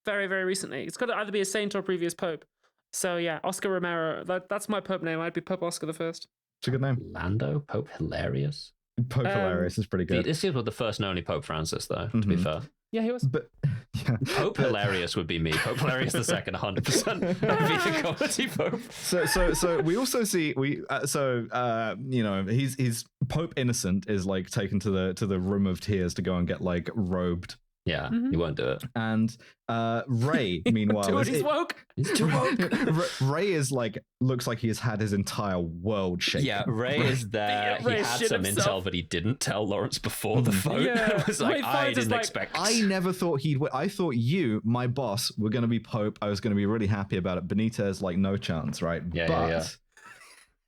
very, very recently. It's got to either be a saint or previous pope. So yeah, Oscar Romero. That's my pope name. I'd be Pope Oscar the First. It's a good name. Lando, Pope Hilarious. Pope Hilarious is pretty good. This is the first and only Pope Francis, though. To be fair. Yeah, he was. But Pope Hilarious would be me. Pope Hilarious the second, 100%. Would be the comedy pope. So we also see he's Pope Innocent is like taken to the room of tears to go and get like robed. Yeah, he won't do it. And Ray, meanwhile, he's woke. He's too woke. Ray is like looks like he has had his entire world shaken. Yeah, Ray is there. Ray he had shit some himself. intel that he didn't tell Lawrence before the vote. Yeah. It was like, Ray I finds us didn't like, expect. I never thought he'd. I thought you, my boss, were going to be Pope. I was going to be really happy about it. Benitez, like, no chance, right? Yeah, but yeah.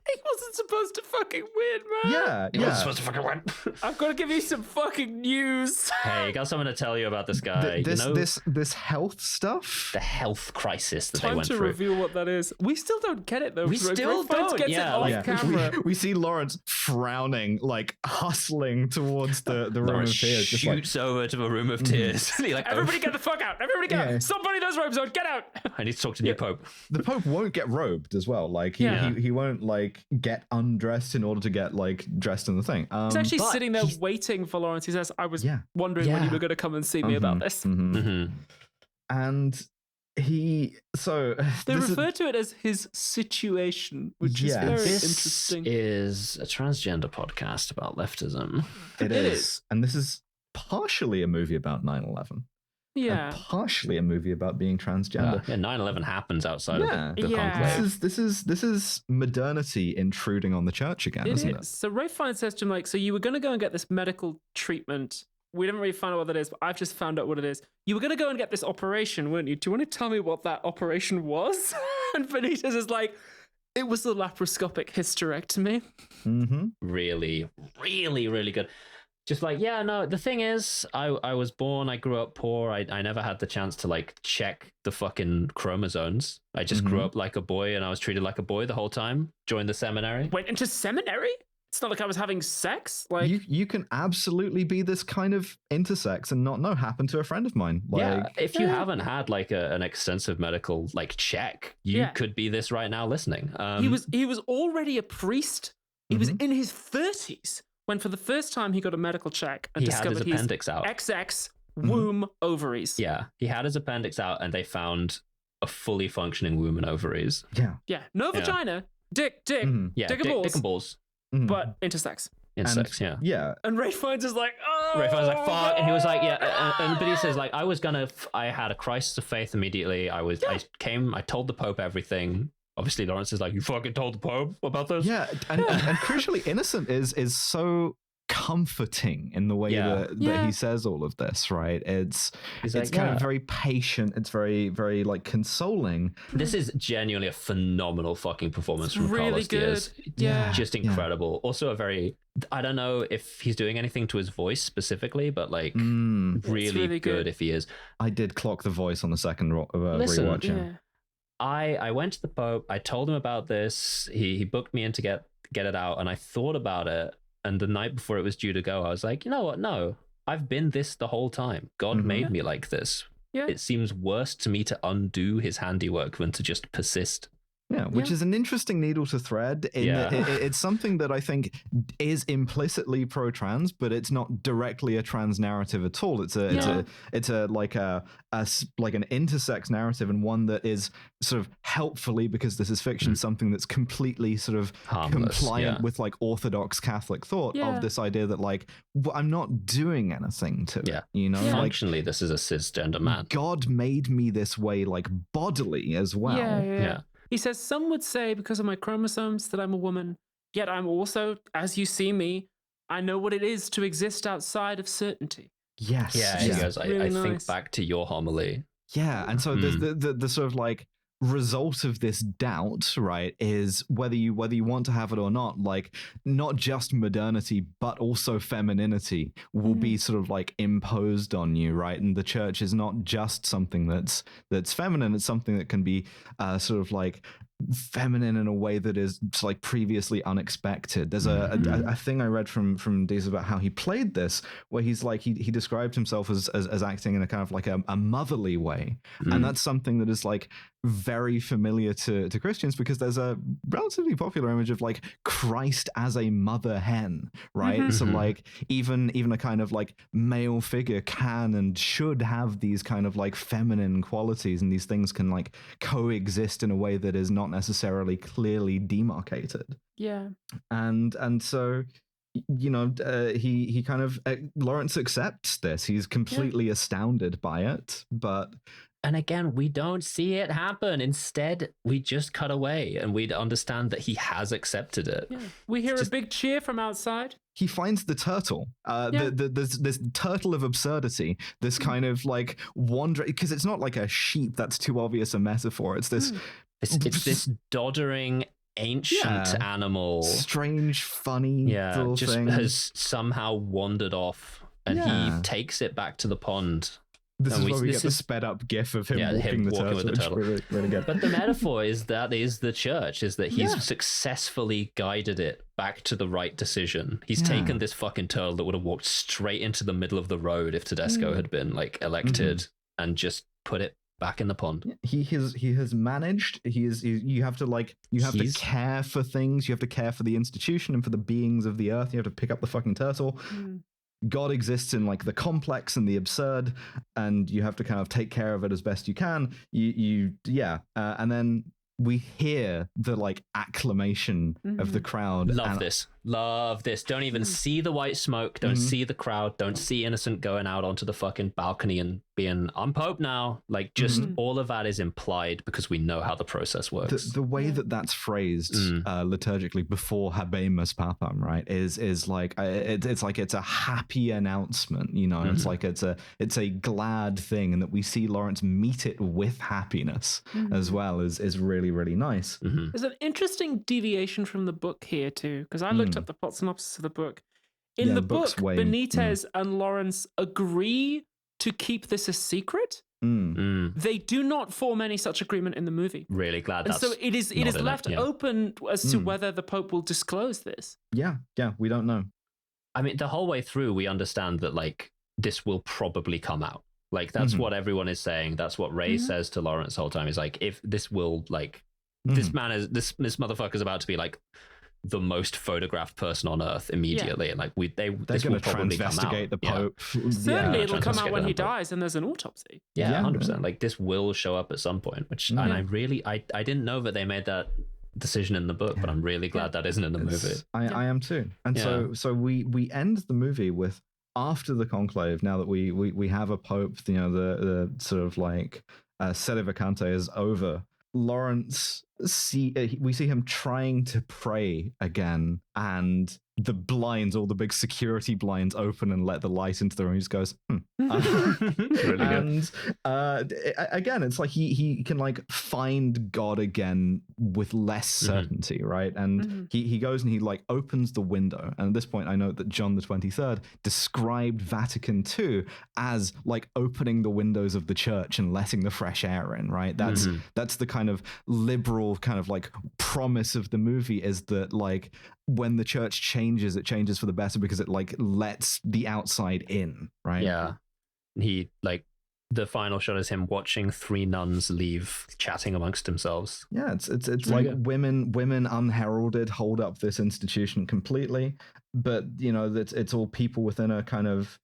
He wasn't supposed to fucking win, man. yeah, He wasn't supposed to fucking win. I've got to give you some fucking news. Hey, got something to tell you about this guy. This health stuff. The health crisis that they Time went to through. reveal what that is. We still don't get it though. We still don't, Gets yeah, it off like- camera. We see Lawrence frowning, like hustling towards the room Lawrence of tears. Just like, shoots over to a room of tears. He like, Everybody get the fuck out! Everybody get Yeah. out! Somebody those robes on! Get out! I need to talk to the new pope. the Pope won't get robed as well. Like he won't like get undressed in order to get like dressed in the thing. He's actually but sitting there waiting for Lawrence. He says, "I was wondering when you were going to come and see me about this." And they They refer to it as his situation, which is very interesting. This is a transgender podcast about leftism. It is. And this is partially a movie about 9/11. Yeah. And partially a movie about being transgender. Yeah, 9/11 happens outside of the Yeah. conclave. This is modernity intruding on the church again, isn't it? So Ray Fiennes says to him, like, so you were going to go and get this medical treatment. We didn't really find out what that is, but I've just found out what it is. You were going to go and get this operation, weren't you? Do you want to tell me what that operation was? And Benitez is like, it was the laparoscopic hysterectomy. Really, really, really good. Just like, yeah, no, the thing is, I was born, I grew up poor, I never had the chance to like check the fucking chromosomes. I just grew up like a boy and I was treated like a boy the whole time. Joined the seminary. Went into seminary? It's not like I was having sex. Like You can absolutely be this kind of intersex and not know happened to a friend of mine. Like, Yeah, if you haven't had like an extensive medical like check, you could be this right now listening. he was already a priest. He was in his 30s when for the first time he got a medical check and he had discovered his appendix out. XX womb ovaries. Yeah, he had his appendix out and they found a fully functioning womb and ovaries. Yeah. No vagina, dick, Yeah, dick and balls, but intersex. Insects, yeah. Yeah. And Ray Fiennes is like, oh. Ray Fiennes like, fuck, and he was like, yeah, but he says like, I had a crisis of faith immediately. I told the Pope everything. Obviously, Lawrence is like, you fucking told the Pope about this? Yeah, and crucially, Innocent is so comforting in the way that he says all of this, right? It's like, kind of very patient. It's very, very like consoling. This is genuinely a phenomenal fucking performance from really Carlos good. Diaz. Yeah. Just incredible. Also a very, I don't know if he's doing anything to his voice specifically, but like really good if he is. I did clock the voice on the second Listen, rewatching. Yeah. I went to the Pope. I told him about this. He booked me in to get it out, and I thought about it. And the night before it was due to go, I was like, you know what? No, I've been this the whole time. God made me like this. Yeah. It seems worse to me to undo his handiwork than to just persist Yeah, which is an interesting needle to thread. It's something that I think is implicitly pro-trans, but it's not directly a trans narrative at all. It's a like an intersex narrative, and one that is sort of helpfully, because this is fiction, something that's completely sort of harmless, compliant with like orthodox Catholic thought of this idea that like I'm not doing anything to it. You know, functionally, this is a cisgender man. God made me this way, like bodily as well. Yeah. He says, some would say because of my chromosomes that I'm a woman, yet I'm also, as you see me, I know what it is to exist outside of certainty. Yes. Yeah, he goes, I think back to your homily. Yeah, and so the sort of like result of this doubt, right, is whether you want to have it or not, like not just modernity but also femininity will be sort of like imposed on you, right? And the church is not just something that's feminine, it's something that can be sort of like feminine in a way that is like previously unexpected. There's a thing I read from Deez about how he played this, where he's like he described himself as acting in a kind of like a motherly way, and that's something that is like very familiar to Christians, because there's a relatively popular image of like Christ as a mother hen, right? So like even a kind of like male figure can and should have these kind of like feminine qualities, and these things can like coexist in a way that is not necessarily clearly demarcated. And so, you know, he kind of Lawrence accepts this. He's completely astounded by it, but and again, we don't see it happen. Instead, we just cut away and we'd understand that he has accepted it. We hear a big cheer from outside. He finds the turtle, this turtle of absurdity, this kind of like wandering, because it's not like a sheep, that's too obvious a metaphor. It's this it's this doddering ancient animal, strange, funny little just thing, has somehow wandered off, and he takes it back to the pond. This is where we get the sped up gif of him walking with the turtle. Really, really good. But the metaphor is the church, is that he's successfully guided it back to the right decision. He's taken this fucking turtle that would have walked straight into the middle of the road if Tedesco had been like elected, and just put it back in the pond. He has managed. You have to care for things. You have to care for the institution and for the beings of the earth. You have to pick up the fucking turtle. God exists in like the complex and the absurd, and you have to kind of take care of it as best you can. And then we hear the like acclamation of the crowd. Love this. Don't even see the white smoke. Don't see the crowd. Don't see Innocent going out onto the fucking balcony and being, I'm Pope now. Like, just all of that is implied because we know how the process works. The way that that's phrased liturgically before Habemus Papam, right, is like it's like it's a happy announcement. You know, it's like it's a glad thing, and that we see Lawrence meet it with happiness as well is really, really nice. There's an interesting deviation from the book here too, because I looked up the plot synopsis of the book. In the book, Benitez and Lawrence agree to keep this a secret. They do not form any such agreement in the movie. Really glad that's so it is left open as to whether the Pope will disclose this. Yeah, we don't know. I mean, the whole way through, we understand that like this will probably come out. Like that's what everyone is saying. That's what Ray says to Lawrence the whole time. Is like, if this will like this man is this motherfucker is about to be like the most photographed person on Earth immediately, and like they're going to transvestigate the Pope. Certainly, it'll come out when he dies, and there's an autopsy. 100%. Like this will show up at some point. Which and I really I didn't know that they made that decision in the book, but I'm really glad that isn't in the movie. I am too. And so we end the movie with, after the conclave, now that we have a Pope, you know, the sort of like sede vacante is over. Lawrence we see him trying to pray again, and the blinds, all the big security blinds, open and let the light into the room. He just goes, really and again, it's like he can like find God again with less certainty, right? And he goes and he like opens the window. And at this point, I know that John the 23rd described Vatican II as like opening the windows of the church and letting the fresh air in, right? That's the kind of liberal kind of like promise of the movie, is that like when the church changes, it changes for the better because it like lets the outside in, right? He like the final shot is him watching three nuns leave, chatting amongst themselves. Yeah, it's like women unheralded hold up this institution completely, but it's all people within a kind of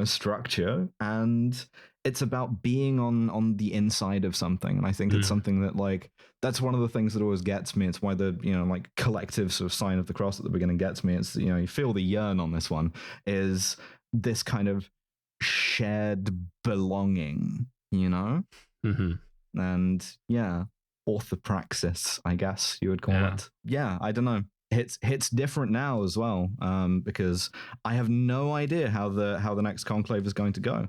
structure, and it's about being on the inside of something. And I think it's something that, like, that's one of the things that always gets me. It's why the like collective sort of sign of the cross at the beginning gets me. It's you feel the yearn on this one, is this kind of shared belonging, and orthopraxis, I guess you would call it. Yeah, I don't know. It's different now as well, because I have no idea how the next conclave is going to go.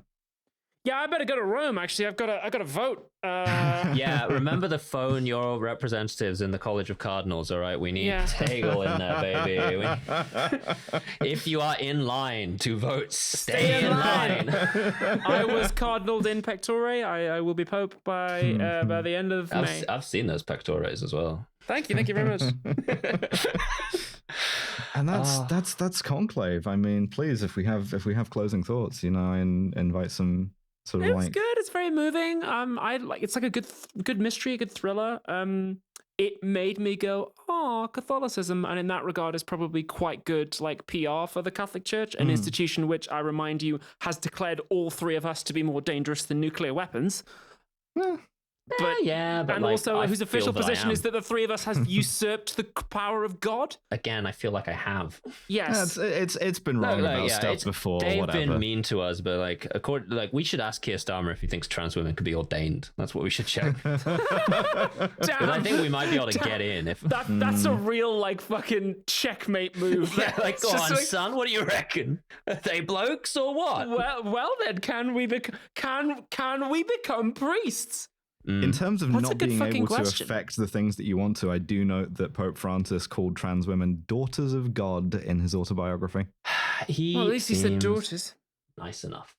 Yeah, I better go to Rome. Actually, I've got to vote. Yeah, remember to phone your representatives in the College of Cardinals. All right, we need Hegel in there, baby. If you are in line to vote, stay in line. I was cardinaled in pectore. I will be pope by the end of May. I've seen those pectores as well. Thank you very much. And that's conclave. I mean, please, if we have closing thoughts, and invite some. Sort of it's good. It's very moving. It's like a good mystery, a good thriller. It made me go, oh, Catholicism, and in that regard is probably quite good, like PR for the Catholic Church, an institution which, I remind you, has declared all three of us to be more dangerous than nuclear weapons. But like, also whose official position is that the three of us has usurped the power of God. Again, I feel like I have. Yes, it's been wrong about stuff before. They've whatever. been mean to us, but we should ask Keir Starmer if he thinks trans women could be ordained. That's what we should check. But I think we might be able to get in if that's a real fucking checkmate move. Go on, son. What do you reckon? Are they blokes or what? Well then, can we become priests? In terms of not being able to question. affect the things that you want to, I do note that Pope Francis called trans women daughters of God in his autobiography. At least he said daughters. Nice enough.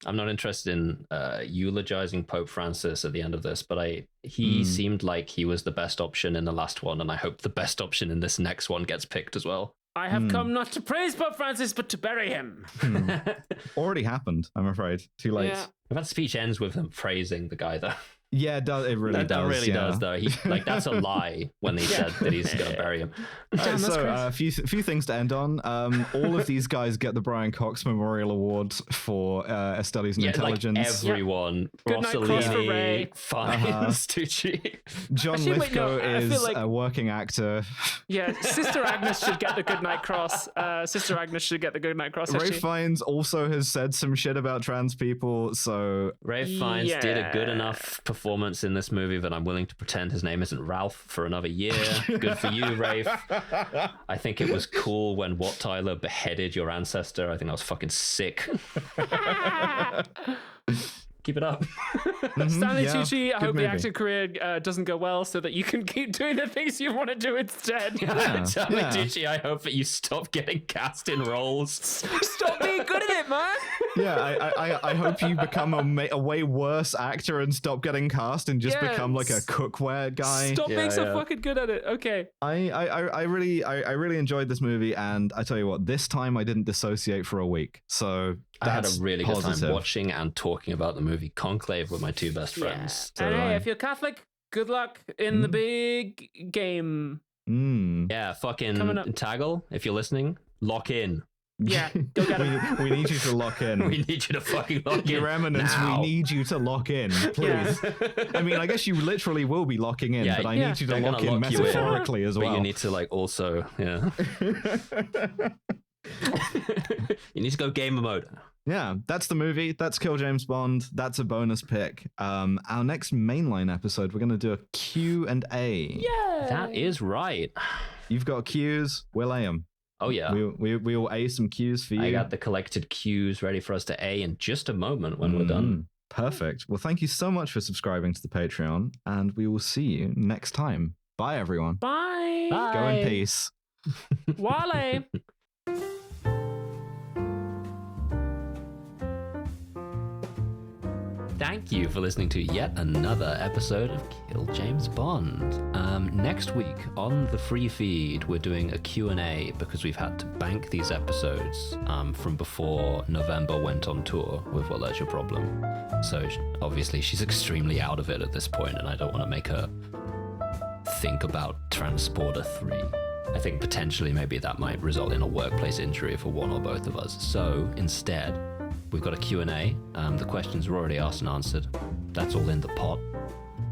I'm not interested in eulogizing Pope Francis at the end of this, but he seemed like he was the best option in the last one, and I hope the best option in this next one gets picked as well. I have come not to praise Pope Francis, but to bury him. Already happened, I'm afraid. Too late. Yeah. That speech ends with them praising the guy, though. Yeah, it really does. That really does, though. That's a lie when he said that he's going to bury him. Damn, so, a few things to end on. All of these guys get the Brian Cox Memorial Award for studies in intelligence. Everyone. Rossellini, Fiennes, Tucci. John Lithgow is a working actor. Yeah, Sister Agnes should get the Goodnight Cross. Ray Fiennes also has said some shit about trans people, so... Ray Fiennes did a good enough performance in this movie that I'm willing to pretend his name isn't Ralph for another year. Good for you, Rafe. I think it was cool when Wat Tyler beheaded your ancestor. I think that was fucking sick. Keep it up. Stanley Tucci, I hope the acting career doesn't go well so that you can keep doing the things you want to do instead. Stanley Tucci, I hope that you stop getting cast in roles. Stop being good at it, man. Yeah, I hope you become a way worse actor and stop getting cast and just become like a cookware guy. Stop being so fucking good at it. Okay. I really enjoyed this movie, and I tell you what, this time I didn't dissociate for a week. So I had a really positive. good time watching and talking about the movie Conclave with my two best friends. And hey, if you're Catholic, good luck in the big game. Yeah, fucking Taggle, if you're listening, lock in. Yeah, go get it. We need you to lock in. We need you to fucking lock in. Your Eminence, now. We need you to lock in, please. I mean, I guess you literally will be locking in, but I need you to lock in metaphorically as well. But you need to also, you need to go gamer mode. Yeah, that's the movie. That's Kill James Bond. That's a bonus pick. Our next mainline episode, we're going to do a Q&A. Yeah, that is right. You've got Qs. We'll A them. Oh, yeah. We will A some Qs for you. I got the collected Qs ready for us to A in just a moment when we're done. Perfect. Well, thank you so much for subscribing to the Patreon, and we will see you next time. Bye, everyone. Bye. Go in peace. Wale. thank you for listening to yet another episode of Kill James Bond. Next week on the free feed, we're doing a Q&A because we've had to bank these episodes from before November went on tour with Well, There's Your Problem. So obviously she's extremely out of it at this point, and I don't want to make her think about Transporter 3. I think potentially maybe that might result in a workplace injury for one or both of us. So instead, we've got a Q&A. The questions were already asked and answered. That's all in the pot.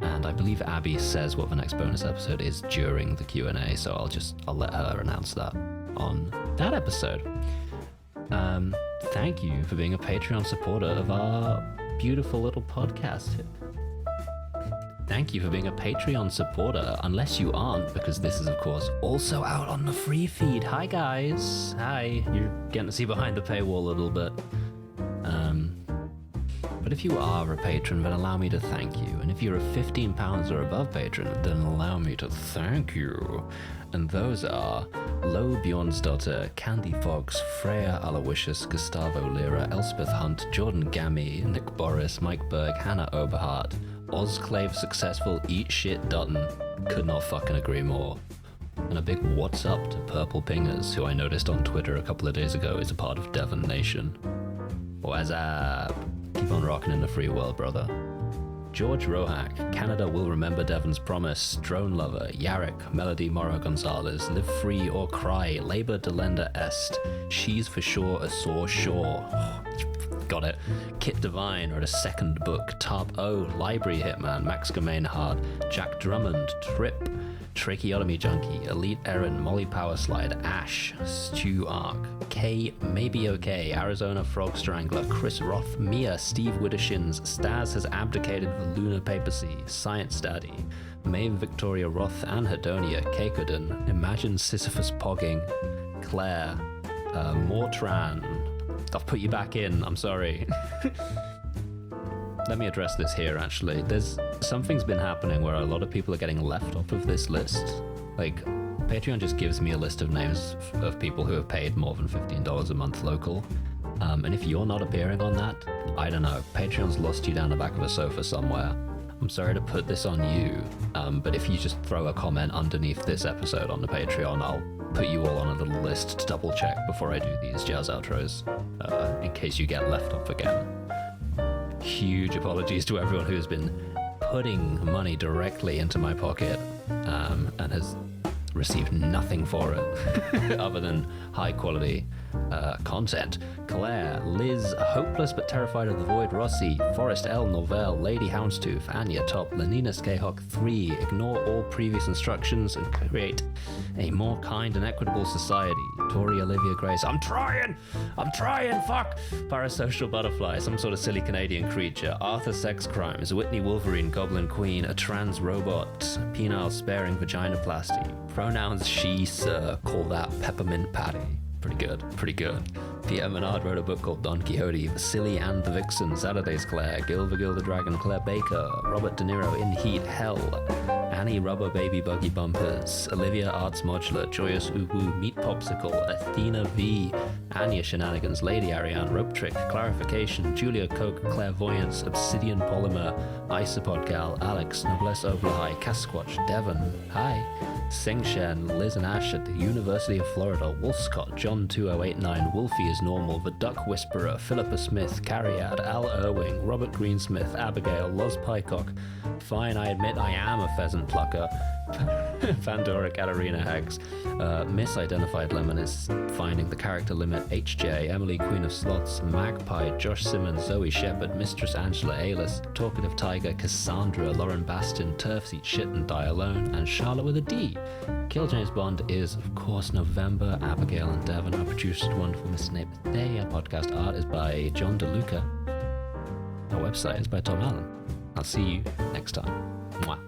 And I believe Abby says what the next bonus episode is during the Q&A, so I'll let her announce that on that episode. Thank you for being a Patreon supporter of our beautiful little podcast. Thank you for being a Patreon supporter, unless you aren't, because this is, of course, also out on the free feed. Hi, guys. Hi. You're getting to see behind the paywall a little bit. But if you are a patron, then allow me to thank you. And if you're a £15 or above patron, then allow me to thank you. And those are Lo Bjornsdotter, Candy Fox, Freya Aloysius, Gustavo Lira, Elspeth Hunt, Jordan Gammy, Nick Boris, Mike Berg, Hannah Oberhardt, Conclave Successful, Eat Shit Dutton. Could not fucking agree more. And a big what's up to Purple Pingers, who I noticed on Twitter a couple of days ago is a part of Devon Nation. What's up? Keep on rocking in the free world, brother. George Rohack, Canada will remember Devon's promise, Drone Lover, Yarrick, Melody Mora Gonzalez, Live Free or Cry, Labor Delenda Est, She's for Sure a Sore Shore. Got it. Kit Devine wrote a second book, Tarp O, Library Hitman, Max Gemainhard, Jack Drummond, Trip, Tracheotomy Junkie, Elite Erin, Molly Powerslide, Ash, Stu Ark, K, Maybe Okay, Arizona Frog Strangler, Chris Roth, Mia, Steve Widdershins, Staz has abdicated the lunar papacy, Science Daddy, Maeve Victoria Roth, Anne Hedonia, Keikoden, Imagine Sisyphus Pogging, Claire, Mortran. I've put you back in, I'm sorry. Let me address this here, actually. Something's been happening where a lot of people are getting left off of this list. Like, Patreon just gives me a list of names of people who have paid more than $15 a month local. And if you're not appearing on that, I don't know. Patreon's lost you down the back of a sofa somewhere. I'm sorry to put this on you, but if you just throw a comment underneath this episode on the Patreon, I'll put you all on a little list to double check before I do these jazz outros, in case you get left off again. Huge apologies to everyone who's been putting money directly into my pocket and has received nothing for it other than high quality content. Claire, Liz, Hopeless but Terrified of the Void, Rossi, Forrest L. Novell, Lady Houndstooth, Anya Top, Lenina Skahawk 3, ignore all previous instructions and create a more kind and equitable society. Tori Olivia Grace, I'm trying, fuck. Parasocial Butterfly, some sort of silly Canadian creature. Arthur Sex Crimes, Whitney Wolverine, Goblin Queen, a trans robot, penile sparing vaginoplasty. Pronouns she, sir, call that peppermint patty. Pretty good. Pierre Menard wrote a book called Don Quixote, Vasily and the Vixen, Saturday's Claire, Gil Vigil the Dragon, Claire Baker, Robert De Niro in Heat, Hell, Annie Rubber Baby Buggy Bumpers, Olivia Arts Modular, Joyous Uwu, Meat Popsicle, Athena V, Anya Shenanigans, Lady Ariane, Rope Trick, Clarification, Julia Coke, Clairvoyance, Obsidian Polymer, Isopod Gal, Alex, Noblesse Oblahai, Casquatch, Devon, Hi, Sing Shen, Liz and Ash at the University of Florida, Wolfscott, John 2089, Wolfie is Normal, The Duck Whisperer, Philippa Smith, Carriad, Al Irwing, Robert Greensmith, Abigail, Loz Pycock, Fine, I admit I am a pheasant plucker, Pandora Katarina Hags, Misidentified Lemon is finding the character limit, HJ, Emily Queen of Slots, Magpie, Josh Simmons, Zoe Shepherd, Mistress Angela Aylis, Talkative Tiger, Cassandra, Lauren Bastin, Turfs Eat Shit and Die Alone, and Charlotte with a D. Kill James Bond is, of course, November. Abigail and Devon are produced wonderful Miss Snape Day. Our podcast art is by John DeLuca. Our website is by Tom Allen. I'll see you next time. Mwah.